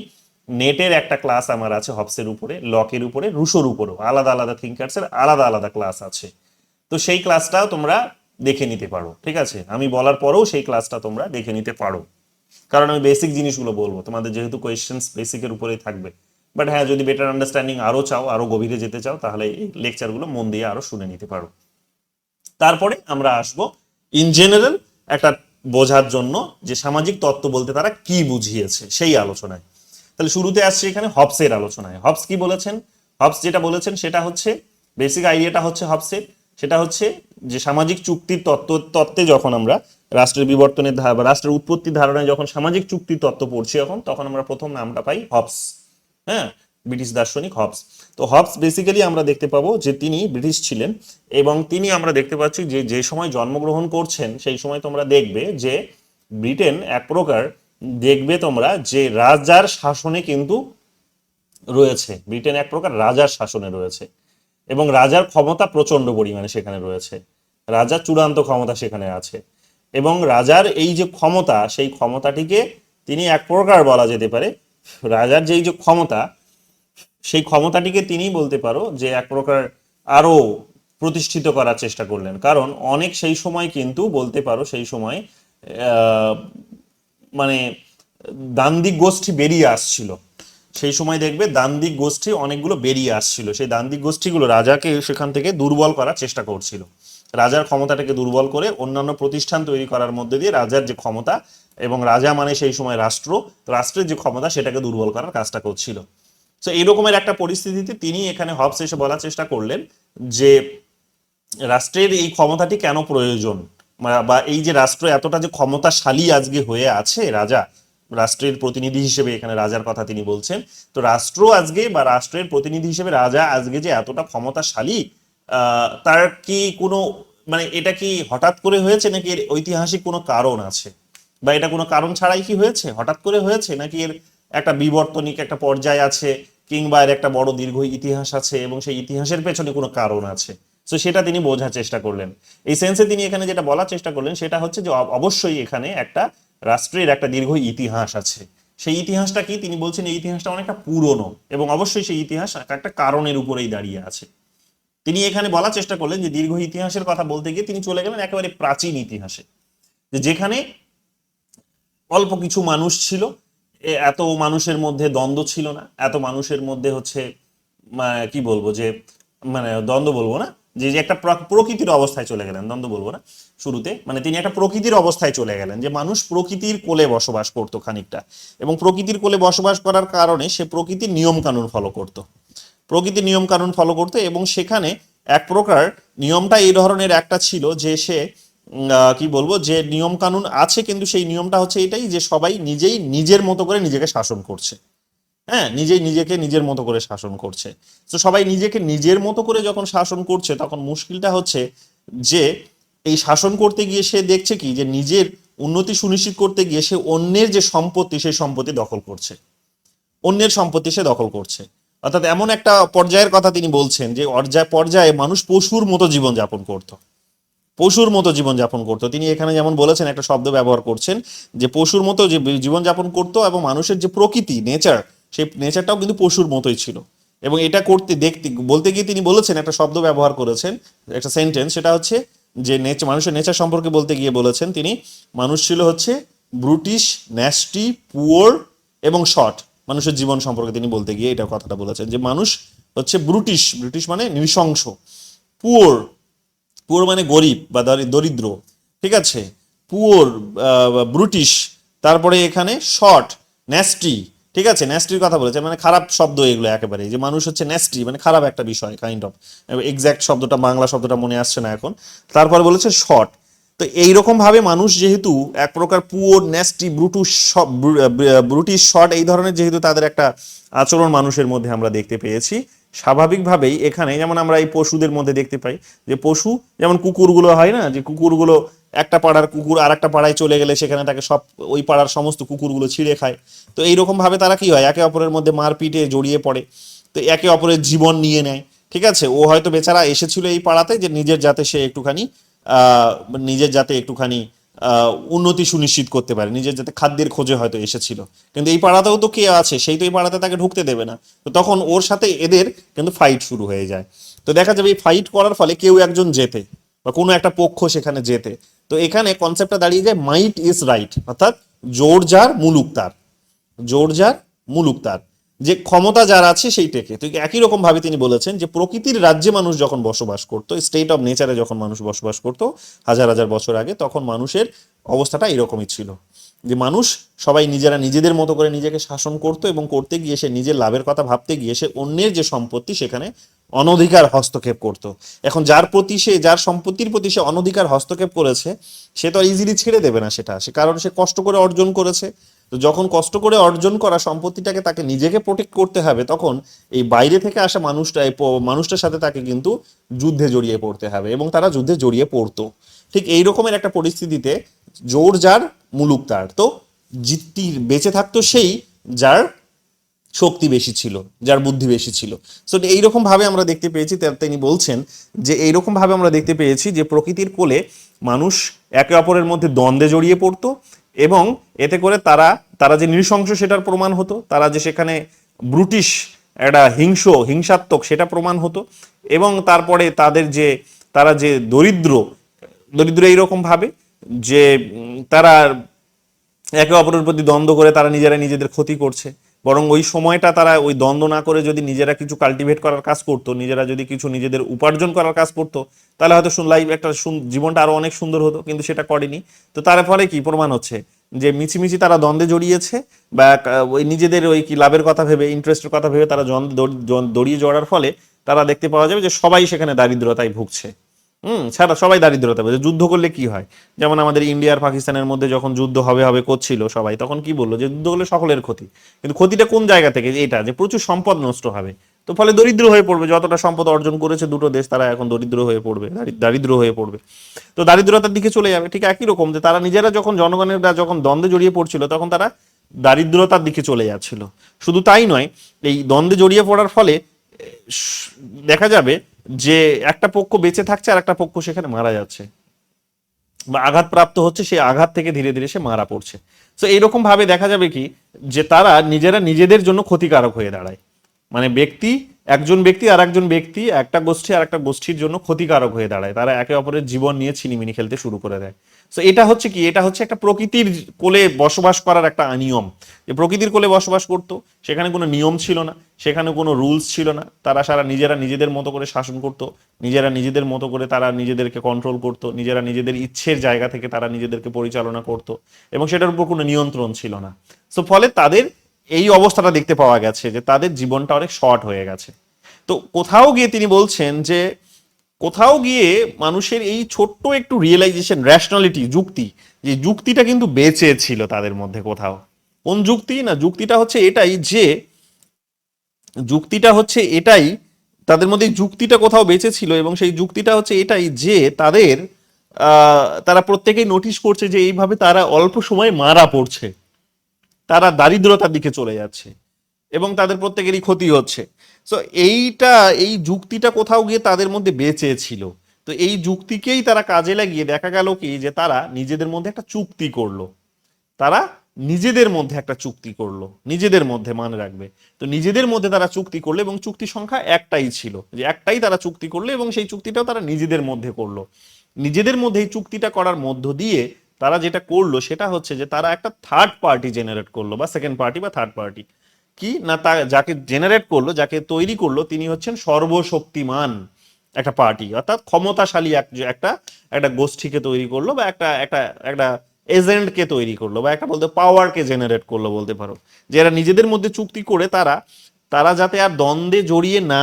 নেটের একটা ক্লাস আমার আছে হবসের উপরে, লকের উপরে, রুশোর উপরেও আলাদা আলাদা থিঙ্কার্সের আলাদা আলাদা ক্লাস আছে। তো সেই ক্লাসটাও তোমরা দেখে নিতে পারো, ঠিক আছে, আমি বলার পরেও সেই ক্লাসটা তোমরা দেখে নিতে পারো, কারণ আমি বেসিক জিনিসগুলো বলবো তোমাদের, যেহেতু কোয়েশ্চেন্স বেসিকের উপরেই থাকবে। বাট হ্যাঁ, যদি বেটার আন্ডারস্ট্যান্ডিং আরো চাও, আরো গভীরে যেতে চাও, তাহলে এই লেকচারগুলো মন দিয়ে আরো শুনে নিতে পারো। তারপরে আমরা আসব ইন জেনারেল একটা বোঝার জন্য যে সামাজিক তত্ত্ব বলতে তারা কি বুঝিয়েছে সেই আলোচনায়। তাহলে শুরুতে আসছে এখানে হবসের আলোচনায়। হবস কি বলেছেন? হবস যেটা বলেছেন সেটা হচ্ছে, বেসিক আইডিয়াটা হচ্ছে হবসের, সেটা হচ্ছে যে সামাজিক চুক্তির তত্ত্বে যখন আমরা রাষ্ট্রের বিবর্তনের বা রাষ্ট্রের উৎপত্তির ধারণায় যখন সামাজিক চুক্তির তত্ত্ব পড়ছি তখন আমরা প্রথম নামটা পাই হবস। হ্যাঁ, ব্রিটিশ দার্শনিক হবস। তো হবস বেসিক্যালি আমরা দেখতে পাবো যে তিনি ব্রিটিশ ছিলেন, এবং তিনি আমরা দেখতে পাচ্ছি যে যে সময় জন্মগ্রহণ করছেন সেই সময় তোমরা দেখবে যে ব্রিটেন এক প্রকার, দেখবে তোমরা যে রাজার শাসনে কিন্তু রয়েছে। ব্রিটেন এক প্রকার রাজার শাসনে রয়েছে, এবং রাজার ক্ষমতা প্রচন্ড পরিমাণে সেখানে রয়েছে, রাজার চূড়ান্ত ক্ষমতা সেখানে আছে। এবং রাজার এই যে ক্ষমতা, সেই ক্ষমতাটিকে তিনি এক প্রকার বলা যেতে পারে, রাজার যেই যে ক্ষমতা, সেই ক্ষমতাটিকে তিনি বলতে পারো যে এক প্রকার আরো প্রতিষ্ঠিত করার চেষ্টা করলেন। কারণ অনেক সেই সময় কিন্তু বলতে পারো সেই সময় মানে দান্দিক গোষ্ঠী বেরিয়ে আসছিল। সেই সময় দেখবে দান্দিক গোষ্ঠী অনেকগুলো বেরিয়ে আসছিল, সেই দান্দিক গোষ্ঠীগুলো রাজাকে সেখান থেকে দুর্বল করার চেষ্টা করছিল। রাজার ক্ষমতাটাকে দুর্বল করে অন্যান্য প্রতিষ্ঠান তৈরি করার মধ্যে দিয়ে রাজার যে ক্ষমতা, এবং রাজা মানে সেই সময় রাষ্ট্রের যে ক্ষমতা সেটাকে দুর্বল করার কাজটা করছিল। তো এইরকমের একটা পরিস্থিতিতে তিনি এখানে হবস এসে বলার চেষ্টা করলেন যে রাষ্ট্রের এই ক্ষমতাটি কেন প্রয়োজন, বা এই যে রাষ্ট্র এতটা যে ক্ষমতাশালী আজকে হয়ে আছে, রাজা রাষ্ট্রের প্রতিনিধি হিসেবে এখানে রাজার কথা তিনি বলছেন। তো রাষ্ট্র আজকে বা রাষ্ট্রের প্রতিনিধি হিসেবে রাজা আজকে যে এতটা ক্ষমতাশালী, তার কি কোনো মানে এটা কি হঠাৎ করে হয়েছে, নাকি এর ঐতিহাসিক কোনো কারণ আছে, বা এটা কোনো কারণ ছাড়াই কি হয়েছে, হঠাৎ করে হয়েছে, নাকি এর একটা বিবর্তনিক একটা পর্যায় আছে, কিংবা এর একটা বড় দীর্ঘ ইতিহাস আছে, এবং সেই ইতিহাসের পেছনে কোনো কারণ আছে। তো সেটা তিনি বোঝার চেষ্টা করলেন। এই সেন্সে তিনি এখানে যেটা বলার চেষ্টা করলেন সেটা হচ্ছে যে অবশ্যই এখানে একটা রাষ্ট্রের একটা দীর্ঘ ইতিহাস আছে। সেই ইতিহাসটা কি তিনি বলছেন, এই ইতিহাসটা অনেকটা পুরনো, এবং অবশ্যই সেই ইতিহাস একটা কারণের উপরেই দাঁড়িয়ে আছে। তিনি এখানে বলার চেষ্টা করলেন যে দীর্ঘ ইতিহাসের কথা বলতে গিয়ে তিনি চলে গেলেন একেবারে প্রাচীন ইতিহাসে, যেখানে অল্প কিছু মানুষ ছিল, এত মানুষের মধ্যে দ্বন্দ্ব ছিল না, এত মানুষের মধ্যে হচ্ছে কি বলবো যে মানে দ্বন্দ্ব বলবো না, যে একটা প্রকৃতির অবস্থায় চলে গেলেন, দ্বন্দ্ব বলবো না শুরুতে, মানে তিনি একটা প্রকৃতির অবস্থায় চলে গেলেন, যে মানুষ প্রকৃতির কোলে বসবাস করতো খানিকটা, এবং প্রকৃতির কোলে বসবাস করার কারণে সে প্রকৃতির নিয়ম কানুন ফলো করতো। প্রকৃতির নিয়ম কানুন ফলো করতো, এবং সেখানে এক প্রকার নিয়মটা এই ধরনের একটা ছিল যে সে কি বলবো, যে নিয়ম কানুন আছে, কিন্তু সেই নিয়মটা হচ্ছে এটাই যে সবাই নিজেই নিজের মতো করে নিজেকে শাসন করছে। হ্যাঁ, নিজেই নিজেকে নিজের মতো করে শাসন করছে। তো সবাই নিজেকে নিজের মতো করে যখন শাসন করছে, তখন মুশকিলটা হচ্ছে যে এই শাসন করতে গিয়ে সে দেখছে কি, যে নিজের উন্নতি সুনিশ্চিত করতে গিয়ে সে অন্যের যে সম্পত্তি, সেই সম্পত্তি দখল করছে, অন্যের সম্পত্তি সে দখল করছে। অর্থাৎ এমন একটা পর্যায়ের কথা তিনি বলছেন যে পর্যায়ে মানুষ পশুর মতো জীবন যাপন করতো, পশুর মতো জীবনযাপন করতো। তিনি এখানে যেমন বলেছেন, একটা শব্দ ব্যবহার করছেন যে পশুর মতো যে জীবনযাপন করতো, এবং মানুষের যে প্রকৃতি, নেচার, সেই নেচারটাও কিন্তু পশুর মতোই ছিল। এবং এটা দেখতে বলতে গিয়ে তিনি বলেছেন, একটা শব্দ ব্যবহার করেছেন, একটা সেন্টেন্স, সেটা হচ্ছে যে মানুষের নেচার সম্পর্কে বলতে গিয়ে বলেছেন তিনি, মানুষ ছিল হচ্ছে ব্রুটিশ, ন্যাস্টি, পুয়ার এবং শর্ট। মানুষের জীবন সম্পর্কে তিনি বলতে গিয়ে এটা কথাটা বলেছেন যে মানুষ হচ্ছে ব্রুটিশ, ব্রিটিশ মানে নৃশংস, পুয়ার, পুয়ার মানে গরিব বা দরিদ্র, ঠিক আছে, পুয়ার, ব্রুটিশ, তারপরে এখানে শর্ট, ন্যাস্টি, ঠিক আছে, ন্যাস্টির কথা বলেছে, মানে খারাপ শব্দ এগুলো একেবারে, যে মানুষ হচ্ছে ন্যাস্টি মানে খারাপ একটা বিষয়, কাইন্ড অফ, এক্স্যাক্ট শব্দটা, বাংলা শব্দটা মনে আসছে না এখন। তারপর বলেছে শর্ট। তো এইরকম ভাবে মানুষ যেহেতু এক প্রকার পুয়ার, ন্যাস্টি, ব্রুটিশ, শর্ট, এই ধরনের যেহেতু তাদের একটা আচরণ মানুষের মধ্যে আমরা দেখতে পেয়েছি, স্বাভাবিকভাবেই এখানে যেমন আমরা এই পশুদের মধ্যে দেখতে পাই যে পশু, যেমন কুকুরগুলো হয় না, যে কুকুরগুলো একটা পাড়ার কুকুর আর একটা পাড়ায় চলে গেলে সেখানে তাকে সব ওই পাড়ার সমস্ত কুকুরগুলো ছিঁড়ে খায়। তো এইরকম ভাবে তারা কি হয়, একে অপরের মধ্যে মারপিটে জড়িয়ে পড়ে, তো একে অপরের জীবন নিয়ে নেয়। ঠিক আছে, ও হয়তো বেচারা এসেছিল এই পাড়াতে যে নিজের যাতে সে একটুখানি নিজের যাতে একটুখানি উন্নতি সুনিশ্চিত করতে পারে, নিজের যাতে খাদ্যের খোঁজে হয়তো এসেছিল, কিন্তু এই পাড়াতেও তো কে আছে, সেই তো এই পাড়াতে তাকে ঢুকতে দেবে না। তো তখন ওর সাথে এদের কিন্তু ফাইট শুরু হয়ে যায়। তো দেখা যাবে এই ফাইট করার ফলে কেউ একজন জেতে, বা কোনো একটা পক্ষ সেখানে জেতে। তো এখানে কনসেপ্টটা দাঁড়িয়ে যায় মাইট ইজ রাইট, অর্থাৎ জোর যার মুলুক তার, জোর যার মুলুক তার, যে ক্ষমতা যার আছে সেই টেকে। তো একই রকম ভাবে তিনি বলেছেন যে প্রকৃতির রাজ্যে মানুষ যখন বসবাস করতো, স্টেট অফ নেচারে যখন মানুষ বসবাস করতো হাজার হাজার বছর আগে, তখন মানুষের অবস্থাটা এরকমই ছিল, যে মানুষ সবাই নিজেরা নিজেদের মতো করে নিজেকে শাসন করতো, এবং করতে গিয়ে সে নিজের লাভের কথা ভাবতে গিয়ে সে অন্যের যে সম্পত্তি সেখানে অনধিকার হস্তক্ষেপ করত। এখন যার প্রতি সে, যার সম্পত্তির প্রতি সে অনধিকার হস্তক্ষেপ করেছে, সে তো ইজিলি ছেড়ে দেবে না সেটা, সে কারণ সে কষ্ট করে অর্জন করেছে। তো যখন কষ্ট করে অর্জন করা সম্পত্তিটাকে তাকে নিজেকে প্রোটেক্ট করতে হবে, তখন এই বাইরে থেকে আসা মানুষটার সাথে তাকে কিন্তু যুদ্ধে জড়িয়ে পড়তে হবে, এবং তারা যুদ্ধে জড়িয়ে পড়তো। ঠিক এই রকমের একটা পরিস্থিতিতে জোর যার মুলুক তার, তো বেঁচে থাকতো সেই যার শক্তি বেশি ছিল, যার বুদ্ধি বেশি ছিল। সো এইরকম ভাবে আমরা দেখতে পেয়েছি, তিনি বলছেন যে এইরকম ভাবে আমরা দেখতে পেয়েছি যে প্রকৃতির কোলে মানুষ একে অপরের মধ্যে দ্বন্দ্বে জড়িয়ে পড়তো, এবং এতে করে তারা তারা যে নৃশংস সেটার প্রমাণ হতো, তারা যে সেখানে ব্রুটিশ, একটা হিংসাত্মক সেটা প্রমাণ হতো, এবং তারপরে তারা যে দরিদ্র দরিদ্র এইরকম ভাবে যে তারা একে অপরের প্রতি দ্বন্দ্ব করে তারা নিজেরা নিজেদের ক্ষতি করছে। বরং ওই সময়টা তারা ওই দ্বন্দ্ব না করে যদি নিজেরা কিছু কাল্টিভেট করার কাজ করতো, নিজেরা যদি কিছু নিজেদের উপার্জন করার কাজ করতো, তাহলে হয়তো লাইফ একটা জীবনটা আরো অনেক সুন্দর হতো, কিন্তু সেটা করেনি। তো তার ফলে কি প্রমাণ হচ্ছে, যে মিছিমিছি তারা দ্বন্দ্বে জড়িয়েছে, বা ওই নিজেদের ওই কি লাভের কথা ভেবে, ইন্টারেস্টের কথা ভেবে তারা জড়িয়ে জড়ার ফলে তারা দেখতে পাওয়া যাবে যে সবাই সেখানে দারিদ্রতায় ভুগছে। ছাড়া সবাই দারিদ্রতা বলছে। যুদ্ধ করলে কি হয়, যেমন আমাদের ইন্ডিয়া আর পাকিস্তানের মধ্যে যখন যুদ্ধ হবে হবে করছিল সবাই, তখন কি বললো যে যুদ্ধ হলে সকলের ক্ষতি, কিন্তু ক্ষতিটা কোন জায়গা থেকে, এটা যে প্রচুর সম্পদ নষ্ট হবে, তো ফলে দরিদ্র হয়ে পড়বে। যতটা সম্পদ অর্জন করেছে দুটো দেশ, তারা এখন দরিদ্র হয়ে পড়বে, দারিদ্র হয়ে পড়বে, তো দারিদ্রতার দিকে চলে যাবে। ঠিক একই রকম যে তারা নিজেরা যখন যখন দ্বন্দ্বে জড়িয়ে পড়ছিল, তখন তারা দারিদ্রতার দিকে চলে যাচ্ছিল। শুধু তাই নয়, এই দ্বন্দ্বে জড়িয়ে পড়ার ফলে দেখা যাবে যে একটা পক্ষ বেঁচে থাকছে আর একটা পক্ষ সেখানে মারা যাচ্ছে, বা আঘাতপ্রাপ্ত হচ্ছে, সেই আঘাত থেকে ধীরে ধীরে সে মারা পড়ছে। তো এইরকম ভাবে দেখা যাবে কি, যে তারা নিজেরা নিজেদের জন্য ক্ষতিকারক হয়ে দাঁড়ায়, মানে একজন ব্যক্তি আর একজন ব্যক্তি, একটা গোষ্ঠী আর একটা গোষ্ঠীর জন্য ক্ষতিকারক হয়ে দাঁড়ায়, তারা একে অপরের জীবন নিয়ে ছিনিমিনি খেলতে শুরু করে দেয়। তো এটা হচ্ছে কি, এটা হচ্ছে একটা প্রকৃতির কোলে বসবাস করার একটা অনিয়ম, যে প্রকৃতির কোলে বসবাস করতো, সেখানে কোনো নিয়ম ছিল না, সেখানে কোনো রুলস ছিল না, তারা নিজেরা নিজেদের মতো করে শাসন করতো, নিজেরা নিজেদের মতো করে তারা নিজেদেরকে কন্ট্রোল করতো, নিজেরা নিজেদের ইচ্ছের জায়গা থেকে তারা নিজেদেরকে পরিচালনা করতো, এবং সেটার উপর কোনো নিয়ন্ত্রণ ছিল না। সো ফলে তাদের এই অবস্থাটা দেখতে পাওয়া গেছে, যে তাদের জীবনটা অনেক শর্ট হয়ে গেছে। তো কোথাও গিয়ে তিনি বলছেন যে কোথাও গিয়ে মানুষের এই ছোট্ট একটু রিয়েলাইজেশন, র্যাশনালিটি, যুক্তি, যে যুক্তিটা কিন্তু বেঁচে ছিল তাদের মধ্যে কোথাও। কোন যুক্তি? না, যুক্তিটা হচ্ছে এটাই যে যুক্তিটা হচ্ছে এটাই তাদের মধ্যে যুক্তিটা কোথাও বেঁচে ছিল, এবং সেই যুক্তিটা হচ্ছে এটাই যে তারা প্রত্যেকেই নোটিশ করছে যে এইভাবে তারা অল্প সময়ে মারা পড়ছে, তারা দারিদ্রতার দিকে চলে যাচ্ছে এবং তাদের প্রত্যেকেরই ক্ষতি হচ্ছে। সো এই যুক্তিটা কোথাও গিয়ে তাদের মধ্যে বেঁচে ছিল। তো এই যুক্তিকেই তারা কাজে লাগিয়ে দেখা গেল কি যে তারা নিজেদের মধ্যে একটা চুক্তি করলো। তারা নিজেদের মধ্যে একটা চুক্তি করলো, নিজেদের মধ্যে, মনে রাখবে। তো নিজেদের মধ্যে তারা চুক্তি করলো এবং চুক্তি সংখ্যা একটাই ছিল, যে একটাই তারা চুক্তি করলো এবং সেই চুক্তিটাও তারা নিজেদের মধ্যে করলো। নিজেদের মধ্যে এই চুক্তিটা করার মধ্য দিয়ে তারা যেটা করলো সেটা হচ্ছে যে তারা একটা থার্ড পার্টি জেনারেট করলো, বা সেকেন্ড পার্টি বা থার্ড পার্টি। কি না, তা যাকে জেনারেট করলো, যাকে তৈরি করলো, তিনি হচ্ছেন সর্বশক্তিমান একটা পার্টি, অর্থাৎ ক্ষমতাশালী একটা একটা গোষ্ঠীকে তৈরি করলো, বা একটা একটা একটা এজেন্টকে তৈরি করলো, বা একটা বলতে পাওয়ারকে জেনারেট করলো বলতে পারো। যে এরা নিজেদের মধ্যে চুক্তি করে তারা তারা যাতে আর দ্বন্দ্বে জড়িয়ে না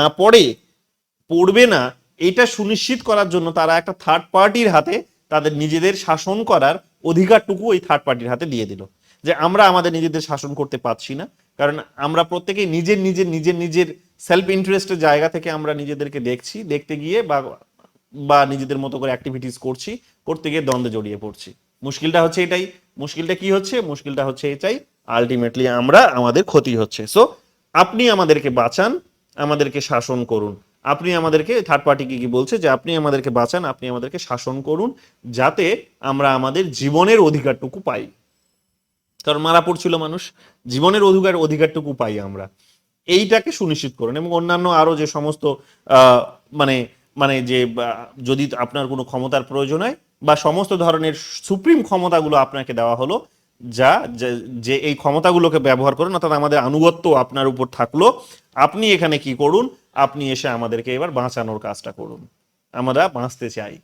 পড়বে না, এটা সুনিশ্চিত করার জন্য তারা একটা থার্ড পার্টির হাতে তাদের নিজেদের শাসন করার অধিকারটুকু ওই থার্ড পার্টির হাতে দিয়ে দিল। যে আমরা আমাদের নিজেদের শাসন করতে পারছি না, কারণ আমরা প্রত্যেকেই নিজের নিজের নিজের নিজের সেলফ ইন্টারেস্টের জায়গা থেকে আমরা নিজেদেরকে দেখতে গিয়ে বা বা নিজেদের মতো করে অ্যাক্টিভিটিস করতে গিয়ে দ্বন্দ্বে জড়িয়ে পড়ছি। মুশকিলটা হচ্ছে এটাই। মুশকিলটা কি হচ্ছে? মুশকিলটা হচ্ছে এটাই, আলটিমেটলি আমাদের ক্ষতি হচ্ছে। সো আপনি আমাদেরকে বাঁচান, আমাদেরকে শাসন করুন। আপনি আমাদেরকে, থার্ড পার্টিকে কি বলছে, যে আপনি আমাদেরকে বাঁচান, আপনি আমাদেরকে শাসন করুন, যাতে আমরা আমাদের জীবনের অধিকারটুকু পাই। কারণ মারা পড়ছিল মানুষ, জীবনের অধিকারটুকু পাই আমরা, এইটাকে সুনিশ্চিত করুন। এবং অন্যান্য আরো যে সমস্ত আহ, মানে মানে যে যদি আপনার কোনো ক্ষমতার প্রয়োজন হয়, বা সমস্ত ধরনের সুপ্রিম ক্ষমতাগুলো আপনাকে দেওয়া হলো, যে এই ক্ষমতাগুলোকে ব্যবহার করেন, অর্থাৎ আমাদের আনুগত্য আপনার উপর থাকলো, আপনি এখানে কি করুন, আপনি এসে আমাদেরকে এবার বাঁচানোর কাজটা করুন, আমরা বাঁচতে চাই।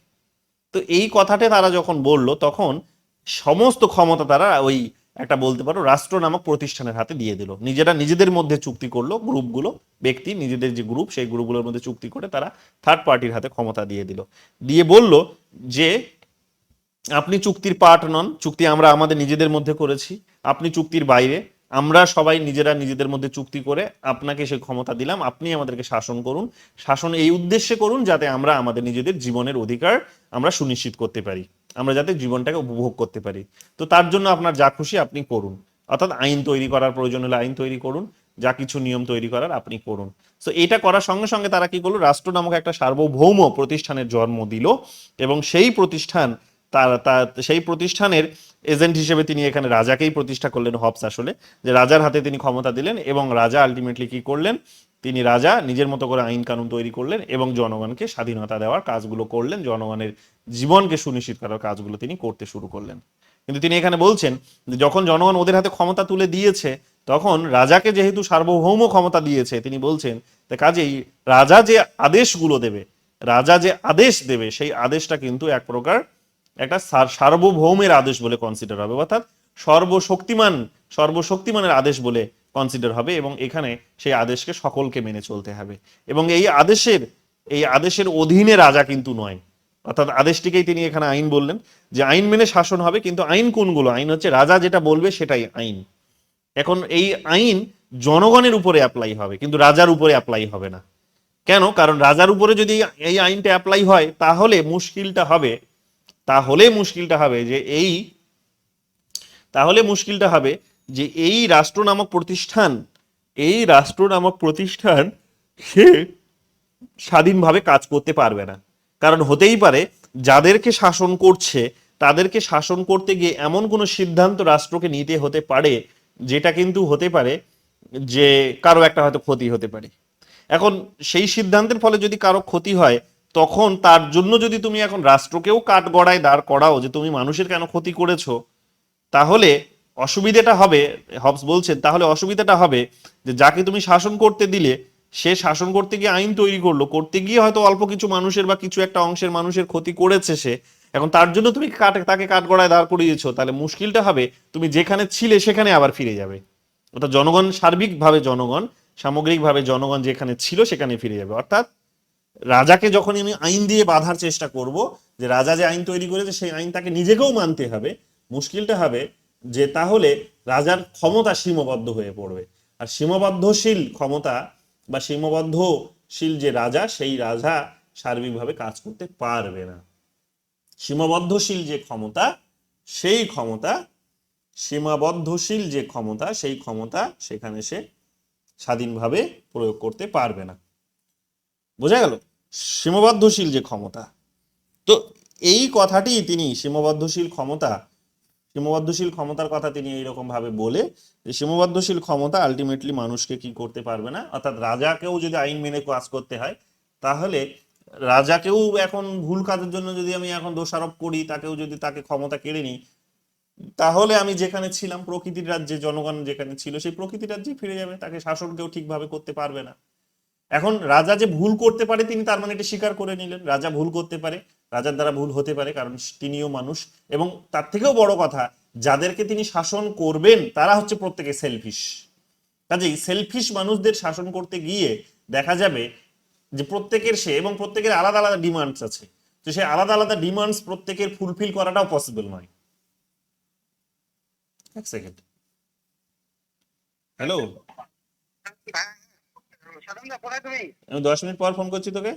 তো এই কথাটা তারা যখন বলল, তখন সমস্ত ক্ষমতা তারা ওই একটা বলতে পারো রাষ্ট্র নামক প্রতিষ্ঠানের হাতে দিয়ে দিল। নিজেদের মধ্যে চুক্তি করলো, গ্রুপগুলো, ব্যক্তি নিজেদের যে গ্রুপ, সেই গ্রুপগুলোর মধ্যে চুক্তি করে তারা থার্ড পার্টির হাতে ক্ষমতা দিয়ে দিল। দিয়ে বলল যে আপনি চুক্তির পার্ট নন, চুক্তি আমরা আমাদের নিজেদের মধ্যে করেছি, আপনি চুক্তির বাইরে, আমরা সবাই নিজেদের মধ্যে চুক্তি করে আপনাকে সেই ক্ষমতা দিলাম, আপনি আমাদেরকে শাসন করুন। শাসন এই উদ্দেশ্যে করুন যাতে আমরা আমাদের নিজেদের জীবনের অধিকার আমরা সুনিশ্চিত করতে পারি, আমরা যাতে জীবনটাকে উপভোগ করতে পারি। তো তার জন্য আপনার যা খুশি আপনি করুন, অর্থাৎ আইন তৈরি করার প্রয়োজন হলে আইন তৈরি করুন, যা কিছু নিয়ম তৈরি করার আপনি করুন। তো এটা করার সঙ্গে সঙ্গে তারা কি করলো, রাষ্ট্র নামক একটা সার্বভৌম প্রতিষ্ঠানের জন্ম দিল, এবং সেই প্রতিষ্ঠানের এজেন্ট হিসেবে তিনি এখানে রাজাকেই প্রতিষ্ঠা করলেন, হবস আসলে, যে রাজার হাতে তিনি ক্ষমতা দিলেন, এবং রাজা আলটিমেটলি কি করলেন, তিনি রাজা নিজের মতো করে আইন কানুন তৈরি করলেন এবং জনগণকে স্বাধীনতা দেওয়ার কাজগুলো করলেন, জনগণের জীবনকে সুনিশ্চিত করার কাজগুলো তিনি করতে শুরু করলেন। কিন্তু তিনি এখানে বলছেন যে যখন জনগণ ওদের হাতে ক্ষমতা তুলে দিয়েছে, তখন রাজাকে যেহেতু সার্বভৌম ক্ষমতা দিয়েছে, তিনি বলছেন কাজেই রাজা যে আদেশগুলো দেবে, রাজা যে আদেশ দেবে, সেই আদেশটা কিন্তু এক প্রকার একটা সার্বভৌমের আদেশ বলে কনসিডার হবে, অর্থাৎ সর্বশক্তিমানের আদেশ বলে কনসিডার হবে, এবং এখানে সেই আদেশকে সকলকে মেনে চলতে হবে। এবং এই আদেশের অধীনে রাজা কিন্তু নয়, অর্থাৎ আদেশটিকেই তিনি এখানে আইন বললেন, যে আইন মেনে শাসন হবে। কিন্তু আইন কোনগুলো? আইন হচ্ছে রাজা যেটা বলবে সেটাই আইন। এখন এই আইন জনগণের উপরে অ্যাপ্লাই হবে, কিন্তু রাজার উপরে অ্যাপ্লাই হবে না। কেন? কারণ রাজার উপরে যদি এই আইনটা অ্যাপ্লাই হয়, তাহলে মুশকিলটা হবে যে এই রাষ্ট্র নামক প্রতিষ্ঠান সে স্বাধীনভাবে কাজ করতে পারবে না। কারণ হতেই পারে যাদেরকে শাসন করছে তাদেরকে শাসন করতে গিয়ে এমন কোনো সিদ্ধান্ত রাষ্ট্রকে নিতে হতে পারে, যেটা কিন্তু হতে পারে যে কারো একটা হয়তো ক্ষতি হতে পারে। এখন সেই সিদ্ধান্তের ফলে যদি কারো ক্ষতি হয়, তখন তার জন্য যদি তুমি এখন রাষ্ট্রকেও কাঠগড়ায় দাঁড় করাও যে তুমি মানুষের কেন ক্ষতি করেছো, তাহলে অসুবিধাটা হবে, হবস বলছেন, তাহলে অসুবিধাটা হবে যে যাকে তুমি শাসন করতে দিলে, সে শাসন করতে গিয়ে আইন তৈরি করতে গিয়ে হয়তো অল্প কিছু মানুষের বা কিছু একটা অংশের মানুষের ক্ষতি করেছে সে, এখন তার জন্য তুমি তাকে কাঠগড়ায় দাঁড় করিয়েছো, তাহলে মুশকিলটা হবে তুমি যেখানে ছিলে সেখানে আবার ফিরে যাবে। অর্থাৎ সার্বিকভাবে জনগণ সামগ্রিকভাবে জনগণ যেখানে ছিল সেখানে ফিরে যাবে। অর্থাৎ রাজাকে যখন আমি আইন দিয়ে বাঁধার চেষ্টা করব, যে রাজা যে আইন তৈরি করেছে সেই আইন তাকে নিজেকেও মানতে হবে, মুশকিলটা হবে যে তাহলে রাজার ক্ষমতা সীমাবদ্ধ হয়ে পড়বে। আর সীমাবদ্ধশীল ক্ষমতা বা সীমাবদ্ধশীল যে রাজা, সেই রাজা সার্বিকভাবে কাজ করতে পারবে না। সীমাবদ্ধশীল যে ক্ষমতা, সেই ক্ষমতা সীমাবদ্ধশীল যে ক্ষমতা, সেই ক্ষমতা সেখানে সে স্বাধীনভাবে প্রয়োগ করতে পারবে না। বোঝা গেল? সীমাবদ্ধশীল যে ক্ষমতা। তো এই কথাটি তিনি সীমাবদ্ধশীল ক্ষমতার কথা তিনি এইরকম ভাবে বলে যে সীমাবদ্ধশীল ক্ষমতা আলটিমেটলি মানুষকে কি করতে পারবে না, অর্থাৎ রাজাকেও যদি আইন মেনে কাজ করতে হয় তাহলে রাজাকেও এখন ভুল কাজের জন্য যদি আমি এখন দোষারোপ করি, তাকে ক্ষমতা কেড়ে নিই, তাহলে আমি যেখানে ছিলাম প্রকৃতির রাজ্যে, জনগণ যেখানে ছিল সেই প্রকৃতির রাজ্যে ফিরে যাবে, তাকে শাসন কেউ ঠিকভাবে করতে পারবে না। এখন রাজা যে ভুল করতে পারে তিনি তার মানে এটা স্বীকার করে নিলেন, রাজা ভুল করতে পারে, রাজার দ্বারা ভুল হতে পারে, কারণ তিনিও মানুষ। এবং তার থেকেও বড় কথা, যাদেরকে তিনি শাসন করবেন তারা হচ্ছে প্রত্যেকে সেলফিশ। কাজেই সেলফিশ মানুষদের শাসন করতে গিয়ে দেখা যাবে যে প্রত্যেকের আলাদা আলাদা ডিমান্ডস আছে, তো সেই আলাদা আলাদা ডিমান্ডস প্রত্যেকের ফুলফিল করাটাও পসিবল নয়। এক সেকেন্ড, হ্যালো, আমি 10 মিনিট পর ফোন করছি তোকে।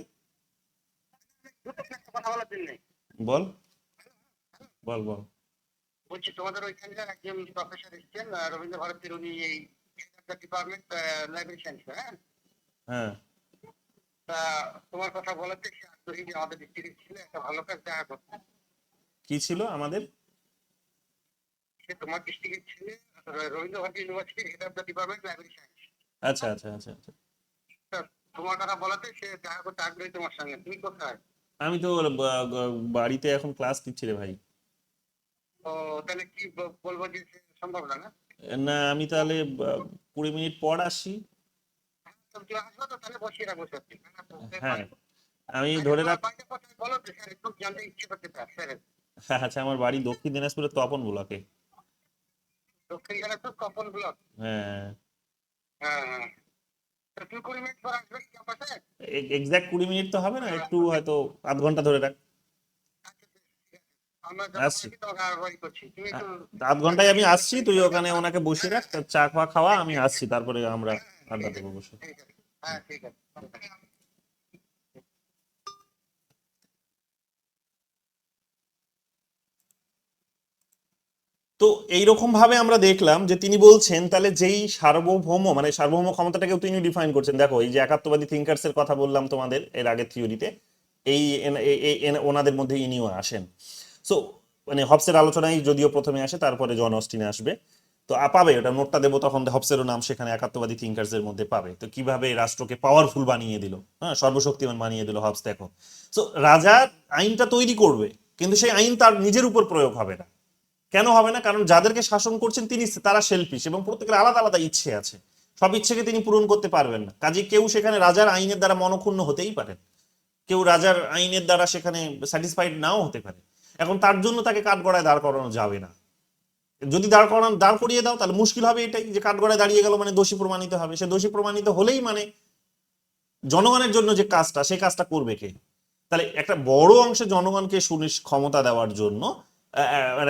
বল বল বল। বলছি তোমাদের ওইখানকার একজন প্রফেসর এসছেন রবীন্দ্র ভারতীর, উনি এই ডিপার্টমেন্ট লাইব্রেরি সায়েন্স, হ্যাঁ হ্যাঁ, তা তোমার কথা বলাতে সে আগ্রহী যে আমাদের ডিস্ট্রিক্ট ছিল একটা ভালো কাজ দেখা করতে। কি ছিল আমাদের? সে তোমার ডিস্ট্রিক্টের ছিল রবীন্দ্র ভারতী ইউনিভার্সিটির head of the department library science. আচ্ছা আচ্ছা আচ্ছা আচ্ছা। তোমার কথা বলাতে সে দেখা করতে আগ্রহী তোমার সঙ্গে। তুমি কোথায়? আমি তো বাড়িতে এখন ক্লাস নিচ্ছি রে ভাই। ও তাহলে কি বলবো যে সম্ভব না? না, আমি তাহলে 20 মিনিট পর আসি। তুমি আসবো তো, তাহলে বসিয়ে রাখবো সত্যি। হ্যাঁ, আমি ধরে রাখ। বলো তো স্যার, একটু জানতে ইচ্ছে করতে চাই স্যার। আচ্ছা, আমার বাড়ি দক্ষিণ দিনাজপুরের তপন ব্লকে। দক্ষিণ দিনাজপুর তপন ব্লক। হ্যাঁ, হ্যাঁ হ্যাঁ, তো 2-20 মিনিট পর আসবে ক্যাম্পাসে। এক্সাক্ট 20 মিনিট তো হবে না, একটু হয়তো আধ ঘন্টা ধরে রাখ। আমরা আসছি, যখন তোমাকে আহ্বান করছি, তুমি একটু আধ ঘন্টায় আমি আসছি, তুই ওখানে ওনাকে বসিয়ে রাখ, তার চা ফা খাওয়া, আমি আসছি, তারপরে আমরা আড্ডা দেবো বসে। ঠিক আছে। হ্যাঁ ঠিক আছে। তো এইরকম ভাবে আমরা দেখলাম যে তিনি বলছেন তাহলে যেই সার্বভৌম, মানে সার্বভৌম ক্ষমতাটাকেও তিনি ডিফাইন করছেন। দেখো, এই যে একাত্মবাদী থিঙ্কার্স এর কথা বললাম তোমাদের এর আগের থিওরিতে, এই ওনাদের মধ্যে ইনিও আসেন। সো মানে হবসের আলোচনায় যদিও প্রথমে আসে, তারপরে জন অস্টিনে আসবে। তো পাবে, ওটা নোটটা দেবো তখন, হবসেরও নাম সেখানে একাত্মবাদী থিঙ্কার্স এর মধ্যে পাবে। তো কিভাবে রাষ্ট্রকে পাওয়ারফুল বানিয়ে দিল, হ্যাঁ, সর্বশক্তিমান বানিয়ে দিল হবস, দেখো। সো রাজা আইনটা তৈরি করবে, কিন্তু সেই আইন তার নিজের উপর প্রয়োগ হবে না। কেন হবে না? কারণ যাদেরকে শাসন করছেন তারা সেলফিশ এবং প্রত্যেকের আলাদা আলাদা ইচ্ছে আছে, সব ইচ্ছেকে তিনি পূরণ করতে পারবেন না। কাজে কেউ সেখানে রাজার আইনের দ্বারা মনক্ষুণ্ণ হতেই পারেন, কেউ রাজার আইনের দ্বারা সেখানে স্যাটিসফাইড নাও হতে পারে। এখন তার জন্য তাকে কাঠগড়ায় দাঁড় করানো যাবে না। যদি দাঁড় করিয়ে দাও তাহলে মুশকিল হবে এটাই, যে কাঠগড়ায় দাঁড়িয়ে গেল মানে দোষী প্রমাণিত হবে। সে দোষী প্রমাণিত হলেই মানে জনগণের জন্য যে কাজটা, সেই কাজটা করবে কে? তাহলে একটা বড় অংশে জনগণকে ক্ষমতা দেওয়ার জন্য,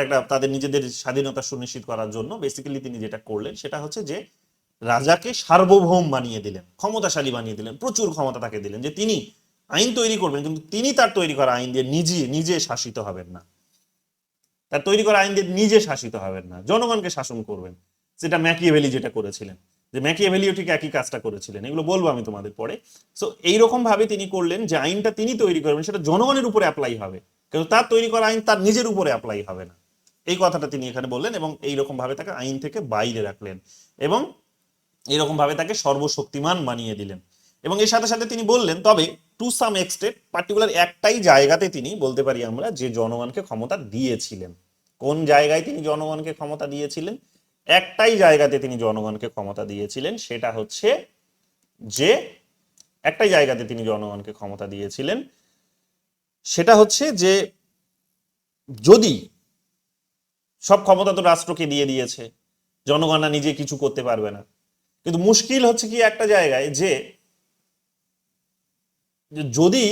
একটা তাদের নিজেদের স্বাধীনতা সুনিশ্চিত করার জন্য বেসিক্যালি তিনি যেটা করলেন সেটা হচ্ছে যে রাজাকে সার্বভৌম বানিয়ে দিলেন, ক্ষমতাশালী বানিয়ে দিলেন, প্রচুর ক্ষমতা তাকে দিলেন, যে তিনি আইন তৈরি করবেন, কিন্তু তিনি তার তৈরি করা আইন দিয়ে নিজে শাসিত হবেন না। তার তৈরি করা আইন দিয়ে নিজে শাসিত হবেন না, জনগণকে শাসন করবেন। সেটা ম্যাকিয়াভেলি যেটা করেছিলেন, যে ম্যাকিয়াভেলিও ঠিক একই কাজটা করেছিলেন, এগুলো বলবো আমি তোমাদের পরে। সো এইরকম ভাবে তিনি করলেন যে আইনটা তিনি তৈরি করবেন, সেটা জনগণের উপরে অ্যাপ্লাই হবে, কিন্তু তার তৈরি করা আইন তার নিজের উপরে অ্যাপ্লাই হবে না। এই কথাটা তিনি এখানে বললেন, এবং এইরকম ভাবে তাকে আইন থেকে বাইরে রাখলেন, এবং এইরকম ভাবে তাকে সর্বশক্তিমান বানিয়ে দিলেন। এবং এর সাথে সাথে তিনি বললেন, তবে টু সাম এক্সটেন্ট, পার্টিকুলার একটাই জায়গাতে তিনি বলতে পারি আমরা যে জনগণকে ক্ষমতা দিয়েছিলেন। কোন জায়গায় তিনি জনগণকে ক্ষমতা দিয়েছিলেন? একটাই জায়গাতে তিনি জনগণকে ক্ষমতা দিয়েছিলেন, সেটা হচ্ছে যে একটাই জায়গাতে তিনি জনগণকে ক্ষমতা দিয়েছিলেন, সেটা হচ্ছে যে যদি সব ক্ষমতা তো রাষ্ট্রকে দিয়ে দিয়েছে, জনগণরা নিজে কিছু করতে পারবে না, কিন্তু মুশকিল হচ্ছে কি একটা জায়গায় যে যদি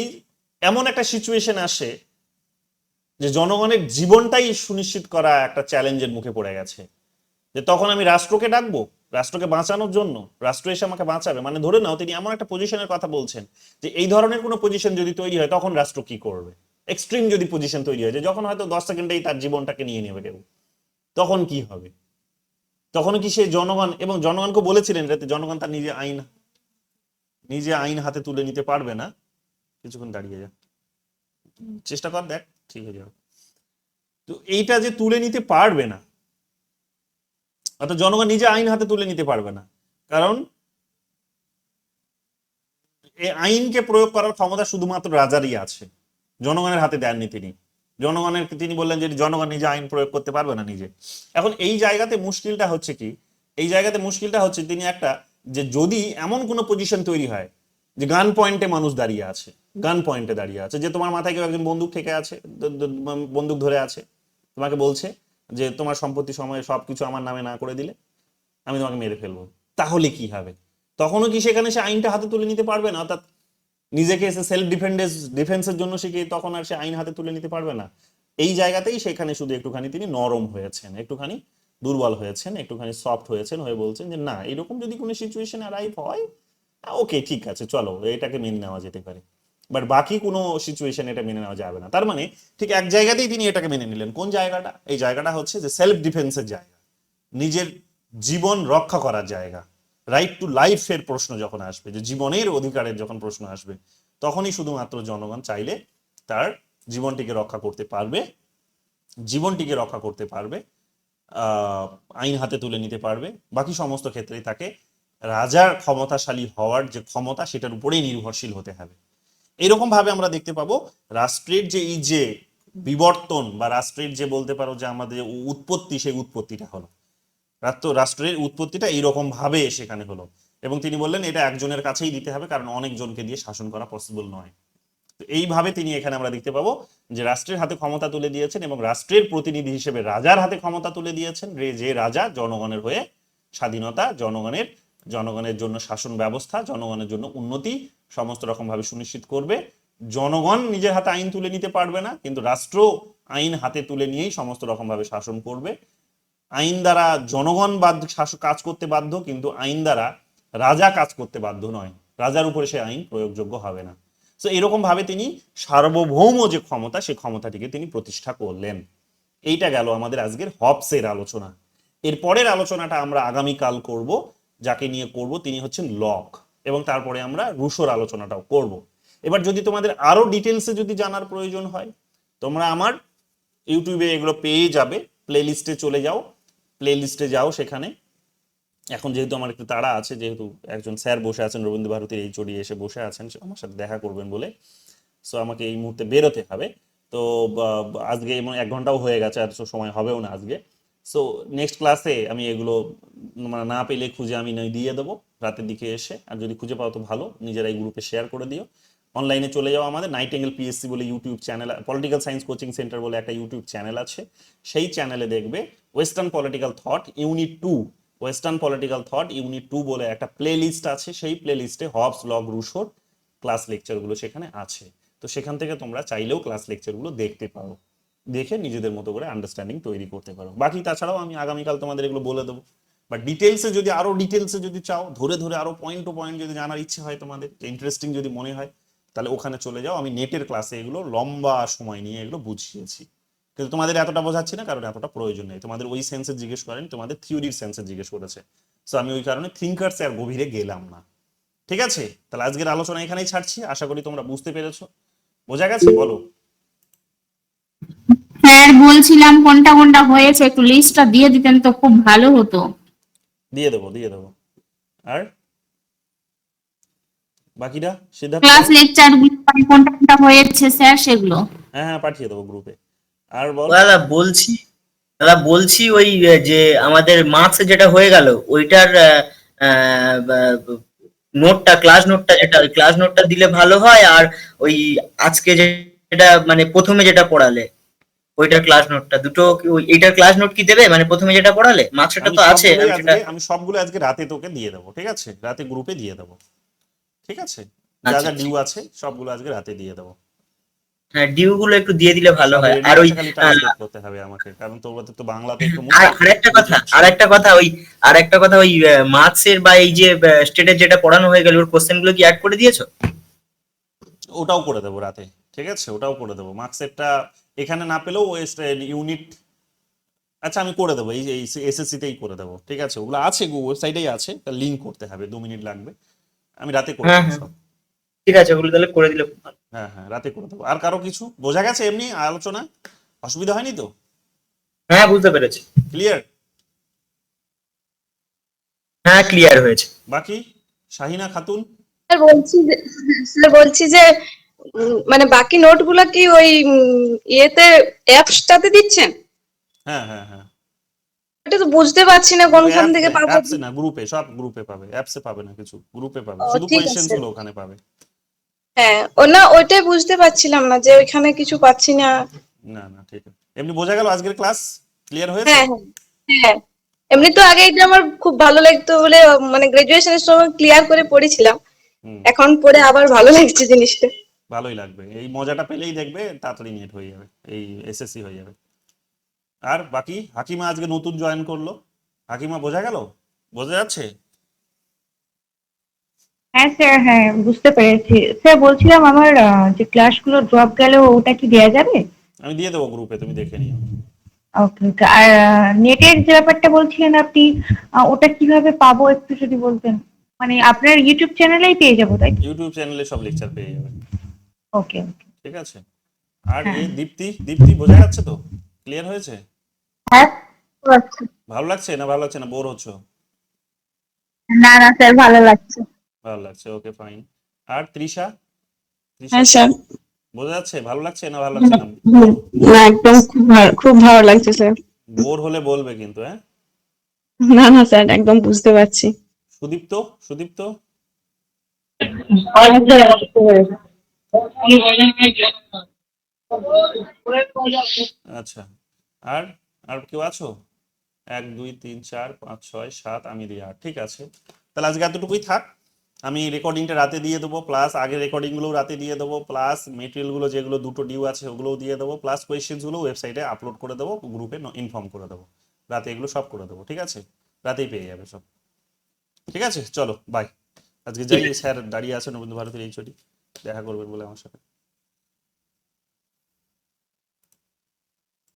এমন একটা সিচুয়েশন আসে যে জনগণের জীবনটাই সুনিশ্চিত করা একটা চ্যালেঞ্জের মুখে পড়ে গেছে, যে তখন আমি রাষ্ট্রকে ডাকবো রাষ্ট্রকে বাঁচানোর জন্য, রাষ্ট্র এসে আমাকে বাঁচাবে, মানে ধরে নাও তিনি এমন একটা পজিশনের কথা বলছেন যে এই ধরনের কোনো পজিশন যদি তৈরি হয় তখন রাষ্ট্র কি করবে, এক্সট্রিম যদি পজিশন তৈরি হয় যে যখন হয়তো 10 সেকেন্ডেই তার জীবনটাকে নিয়ে নেবে কেউ, তখন কি হবে? তখন কি সে জনগণ, এবং জনগণকে বলেছিলেন যাতে জনগণ তার নিজে আইন হাতে তুলে নিতে পারবে না, কিছুক্ষণ দাঁড়িয়ে যা, চেষ্টা কর, দেখ ঠিক হয়ে যাবে। তো এইটা যে তুলে নিতে পারবে না, অর্থাৎ জনগণ নিজে আইন হাতে তুলে নিতে পারবে না, কারণ এই আইনকে প্রয়োগ করার ক্ষমতা শুধুমাত্র রাজারই আছে, জনগণের হাতে দেননি তিনি। তিনি বললেন যে জনগণ নিজে আইন প্রয়োগ করতে পারবে না নিজে। এখন এই জায়গাতে মুশকিলটা হচ্ছে কি, এই জায়গাতে মুশকিলটা হচ্ছে তিনি একটা, যে যদি এমন কোনো পজিশন তৈরি হয় যে গান পয়েন্টে মানুষ দাঁড়িয়ে আছে, গান পয়েন্টে দাঁড়িয়ে আছে, যে তোমার মাথায় কেউ একজন বন্দুক ঠেকে আছে, বন্দুক ধরে আছে, তোমাকে বলছে যে তোমার সম্পত্তি সময়ে সবকিছু আমার নামে না করে দিলে আমি তোমাকে মেরে ফেলবো, তাহলে কি হবে? তখনও কি সেখানে সে আইনটা হাতে তুলে নিতে পারবে না? অর্থাৎ নিজেকে এসে সেলফ ডিফেন্সের জন্য সে কি তখন আর সে আইন হাতে তুলে নিতে পারবে না? এই জায়গাতেই সেখানে শুধু একটুখানি তিনি নরম হয়েছেন, একটুখানি দুর্বল হয়েছেন, একটুখানি সফট হয়েছেন, হয়ে বলছেন যে না, এরকম যদি কোনো সিচুয়েশন অ্যারাইভ হয় ওকে ঠিক আছে, চলো এটাকে মেনে নেওয়া যেতে পারে, বাট বাকি কোনো সিচুয়েশন এটা মেনে নেওয়া যাবে না। তার মানে ঠিক এক জায়গাতেই তিনি এটাকে মেনে নিলেন। কোন জায়গাটা? এই জায়গাটা হচ্ছে যে সেলফ ডিফেন্সের জায়গা, নিজের জীবন রক্ষা করার জায়গা, রাইট টু লাইফের প্রশ্ন যখন আসবে, যে জীবনের অধিকারের যখন প্রশ্ন আসবে, তখনই শুধুমাত্র জনগণ চাইলে তার জীবনটিকে রক্ষা করতে পারবে, জীবনটিকে রক্ষা করতে পারবে, আইন হাতে তুলে নিতে পারবে। বাকি সমস্ত ক্ষেত্রেই তাকে রাজার ক্ষমতাশালী হওয়ার যে ক্ষমতা সেটার উপরেই নির্ভরশীল হতে হবে। এরকম ভাবে আমরা দেখতে পাবো রাষ্ট্রের যে এই যে বিবর্তন, বা রাষ্ট্রের যে বলতে পারো যে আমাদের উৎপত্তি, সেই উৎপত্তিটা হলো, রাষ্ট্রের উৎপত্তিটা এইরকম ভাবে সেখানে হলো। এবং তিনি বললেন এটা একজনের কাছেই দিতে হবে, কারণ অনেকজনকে দিয়ে শাসন করা পসিবল নয়। তো এইভাবে তিনি এখানে আমরা দেখতে পাবো যে রাষ্ট্রের হাতে ক্ষমতা তুলে দিয়েছেন, এবং রাষ্ট্রের প্রতিনিধি হিসেবে রাজার হাতে ক্ষমতা তুলে দিয়েছেন, যে রাজা জনগণের হয়ে স্বাধীনতা, জনগণের জন্য শাসন ব্যবস্থা, জনগণের জন্য উন্নতি সমস্ত রকম ভাবে সুনিশ্চিত করবে। জনগণ নিজের হাতে আইন তুলে নিতে পারবে না, কিন্তু রাষ্ট্র আইন হাতে তুলে নিয়েই সমস্ত রকম ভাবে শাসন করবে। আইন দ্বারা জনগণ শাসক কাজ করতে বাধ্য, কিন্তু আইন দ্বারা রাজা কাজ করতে বাধ্য নয়, রাজার উপরে সে আইন প্রয়োগযোগ্য হবে না। তো এরকম ভাবে তিনি সার্বভৌম যে ক্ষমতা, সেই ক্ষমতাটিকে তিনি প্রতিষ্ঠা করলেন। এইটা গেল আমাদের আজকের হবসের আলোচনা। এর পরের আলোচনাটা আমরা আগামীকাল করব, যাকে নিয়ে করব তিনি হচ্ছেন লক, এবং তারপরে আমরা রুশোর আলোচনাটাও করব। এবার যদি তোমাদের আরো ডিটেলসে যদি জানার প্রয়োজন হয়, তোমরা আমার ইউটিউবে এগুলো পেয়ে যাবে, প্লে লিস্টে চলে যাও, প্লে লিস্টে যাও, সেখানে এখন যেহেতু আমার একটু তাড়া আছে, যেহেতু একজন স্যার বসে আছেন রবীন্দ্র ভারতীর এইচওডি এসে বসে আছেন আমার সাথে দেখা করবেন বলে, সো আমাকে এই মুহূর্তে বেরোতে হবে। তো আজকে এমন 1 ঘন্টাও হয়ে গেছে, আর সময় হবেও না আজকে। সো নেক্সট ক্লাসে আমি এগুলো মানে না পেলে খুঁজে আমি দিয়ে দেবো রাতের দিকে এসে, আর যদি খুঁজে পাও তো ভালো, নিজেরা এই গ্রুপে শেয়ার করে দিও। অনলাইনে চলে যাও, আমাদের নাইটিঙ্গেল পিএসসি বলে YouTube channel, political science coaching centre বলে একটা ইউটিউব চ্যানেল আছে, সেই চ্যানেলে দেখবে western political thought unit 2, western political thought unit 2 বলে একটা প্লে লিস্ট আছে। সেই প্লে লিস্টে হবস, লক, রুশোর ক্লাস লেকচারগুলো সেখানে আছে। তো সেখান থেকে তোমরা চাইলেও ক্লাস লেকচারগুলো দেখতে পারো, দেখে নিজেদের মতো করে আন্ডারস্ট্যান্ডিং তৈরি করতে পারো। বাকি তাছাড়াও আমি আগামীকাল তোমাদের এগুলো বলে দেবো। বাট ডিটেলসে যদি আরো ডিটেলসে যদি চাও, ধরে ধরে আরো পয়েন্ট টু পয়েন্ট যদি জানার ইচ্ছে হয় তোমাদের, ইন্টারেস্টিং যদি মনে হয়, তাহলে ওখানে চলে যাও। আমি নেটের ক্লাসে এগুলো লম্বা সময় নিয়ে এগুলো বুঝিয়েছি, কিন্তু তোমাদের এতটা বোঝাচ্ছি না, কারণ এতটা প্রয়োজন নেই। তোমাদের ওই সেন্সে জিজ্ঞেস করেন, তোমাদের থিওরির সেন্সে জিজ্ঞেস করেছে, সো আমি ওই কারণে থিঙ্কার্সে আর গভীরে গেলাম না। ঠিক আছে, তাহলে আজকের আলোচনা এখানেই ছাড়ছি। আশা করি তোমরা বুঝতে পেরেছো, বোঝা গেছে? বলো। স্যার বলছিলাম কোনটা কোনটা হয়েছে একটু লিস্টটা দিয়ে দিতেন তো খুব ভালো হতো। দিয়ে দেবো। আর বাকিটা সিদ্ধার্থ, ক্লাস লেকচার গুলো কোনটা কোনটা হয়েছে স্যার সেগুলো। হ্যাঁ পাঠিয়ে দেবো গ্রুপে। আর বল। দাদা বলছি ওই যে আমাদের মার্কস যেটা হয়ে গেল ওইটার নোটটা, ক্লাস নোটটা দিলে ভালো হয়, আর ওই আজকে যেটা মানে প্রথমে যেটা পড়ালে ওইটার ক্লাস নোটটা দুটো এইটার ক্লাস নোট কি দেবে, মানে প্রথমে যেটা পড়ালে মার্কশিটটা তো আছে, আমি সবগুলো আজকে রাতে তোকে দিয়ে দেবো, ঠিক আছে? রাতে গ্রুপে দিয়ে দেবো, ঠিক আছে? যা আচ্ছা, যা ডিউ আছে সবগুলো আজকে রাতে দিয়ে দেবো। হ্যাঁ ডিউ গুলো একটু দিয়ে দিলে ভালো সব হয়। ready আর ওই আছে, খালি ট্রান্সলেট করতে হবে আমাকে, কারণ তোর তো বাংলাতে একটু আর একটা কথা ওই মার্কসের বা এই যে স্টেটের যেটা পড়ানো হয়ে গেল ওর কোশ্চেন গুলো কি অ্যাড করে দিয়েছো? ওটাও করে দেবো রাতে, ঠিক আছে? ওটাও করে দেবো। মার্কসেরটা এখানে না পেলেও ইউনিট, আচ্ছা আমি করে দেবো, এই এসএসসি তেই করে দেবো, ঠিক আছে? ওগুলো আছে ওয়েবসাইটেই আছে, লিঙ্ক করতে হবে, 2 মিনিট লাগবে, আমি রাতে করে হ্যাঁ দেবো হ্যাঁ সব। ঠিক আছে, ওগুলো তাহলে করে দিলে খুব ভালো। হ্যাঁ হ্যাঁ, রাতে করে দেবো। আর কারো কিছু বোঝা গেছে এমনি আলোচনা? অসুবিধা হয়নি তো? হ্যাঁ বুঝতে পেরেছি। ক্লিয়ার? হ্যাঁ ক্লিয়ার হয়েছে। বাকি শাহিনা খাতুন? স্যার বলছি যে মানে বাকি নোটগুলো কি ওই ইয়েতে অ্যাপসটাতে দিচ্ছেন? হ্যাঁ হ্যাঁ হ্যাঁ, এটা তো বুঝতে পারছি না কোনখান থেকে পাবো। অ্যাপসে না, গ্রুপে, সব গ্রুপে পাবে, অ্যাপসে পাবে না কিছু, গ্রুপে পাবে, ও শুধু ঠিক কোয়েশ্চেন্স আছে। গুলো ওখানে পাবে। হ্যাঁ, ও না ওইটাই বুঝতে পারছিলাম না যে ওইখানে কিছু পাচ্ছি না। না না, ঠিক আছে। এমনি বোঝা গেল আজকের ক্লাস? ক্লিয়ার হয়েছে? হ্যাঁ হ্যাঁ হ্যাঁ, এমনি তো আগে এটা আমার খুব ভালো লাগতো বলে মানে গ্রাজুয়েশনের সময় ক্লিয়ার করে পড়েছিলাম, হুম, এখন পড়ে আবার ভালো লাগছে জিনিসটা। ভালোই লাগবে, এই মজাটা পেলেই দেখবে তাড়াতাড়ি নেট হয়ে যাবে, এই এসএসসি হয়ে যাবে। আর বাকি হাকিমা আজকে নতুন জয়েন করলো, হাকিমা বোঝা গেল? বোঝা যাচ্ছে? হ্যাঁ স্যার, হ্যাঁ বুঝতে পেরেছি স্যার। বলছিলাম আমার যে ক্লাসগুলো ড্রপ গেল ওটা কি দেয়া যাবে? আমি দিয়ে দেবো গ্রুপে, তুমি দেখে নিও। ওকে ওকে। আর নেটের যে ব্যাপারটা বলছিলেন আপনি, ওটা কিভাবে পাবো একটু যদি বলতেন। মানে আপনার ইউটিউব চ্যানেলেই পেয়ে যাবো তাই তো? ইউটিউব চ্যানেলে সব লেকচার পেয়ে যাবে, ওকে ওকে। ঠিক আছে? আর হ্যাঁ এই দীপ্তি, দীপ্তি বোঝা যাচ্ছে তো? ক্লিয়ার হয়েছে? হ্যাঁ আচ্ছা। ভালো লাগছে না ভালো লাগছে না, বোর হচ্ছ? না না স্যার, ভালো লাগছে। ভালো লাগছে, ওকে ফাইন। আর তৃষা, তৃষা হ্যাঁ স্যার। বোঝা যাচ্ছে? ভালো লাগছে না ভালো লাগছে না? না একদম খুব ভালো লাগছে স্যার। বোর হলে বলবে কিন্তু, হ্যাঁ? না না স্যার, একদম বুঝতে পারছি। সুদীপ্ত, সুদীপ্ত আচ্ছা। আর আর কেউ আছো? 1 2 3 4 5 6 7, আমি দিই 8, ঠিক আছে? তাহলে আজকে এতটুকুই থাক। আমি রেকর্ডিংটা রাতে দিয়ে দেবো, প্লাস আগের রেকর্ডিংগুলোও রাতে দিয়ে দেবো, প্লাস মেটেরিয়ালগুলো যেগুলো দুটো ডিউ আছে ওগুলোও দিয়ে দেবো, প্লাস কোয়েশ্চেন্সগুলো ওয়েবসাইটে আপলোড করে দেবো, গ্রুপে ইনফর্ম করে দেবো। রাতে এগুলো সব করে দেবো, ঠিক আছে? রাতেই পেয়ে যাবে সব, ঠিক আছে? চলো বাই। আজকে যাই, স্যার দাঁড়িয়ে আছেন রবীন্দ্র ভারতীর এইচওডি, দেখা করবেন বলে আমার সাথে।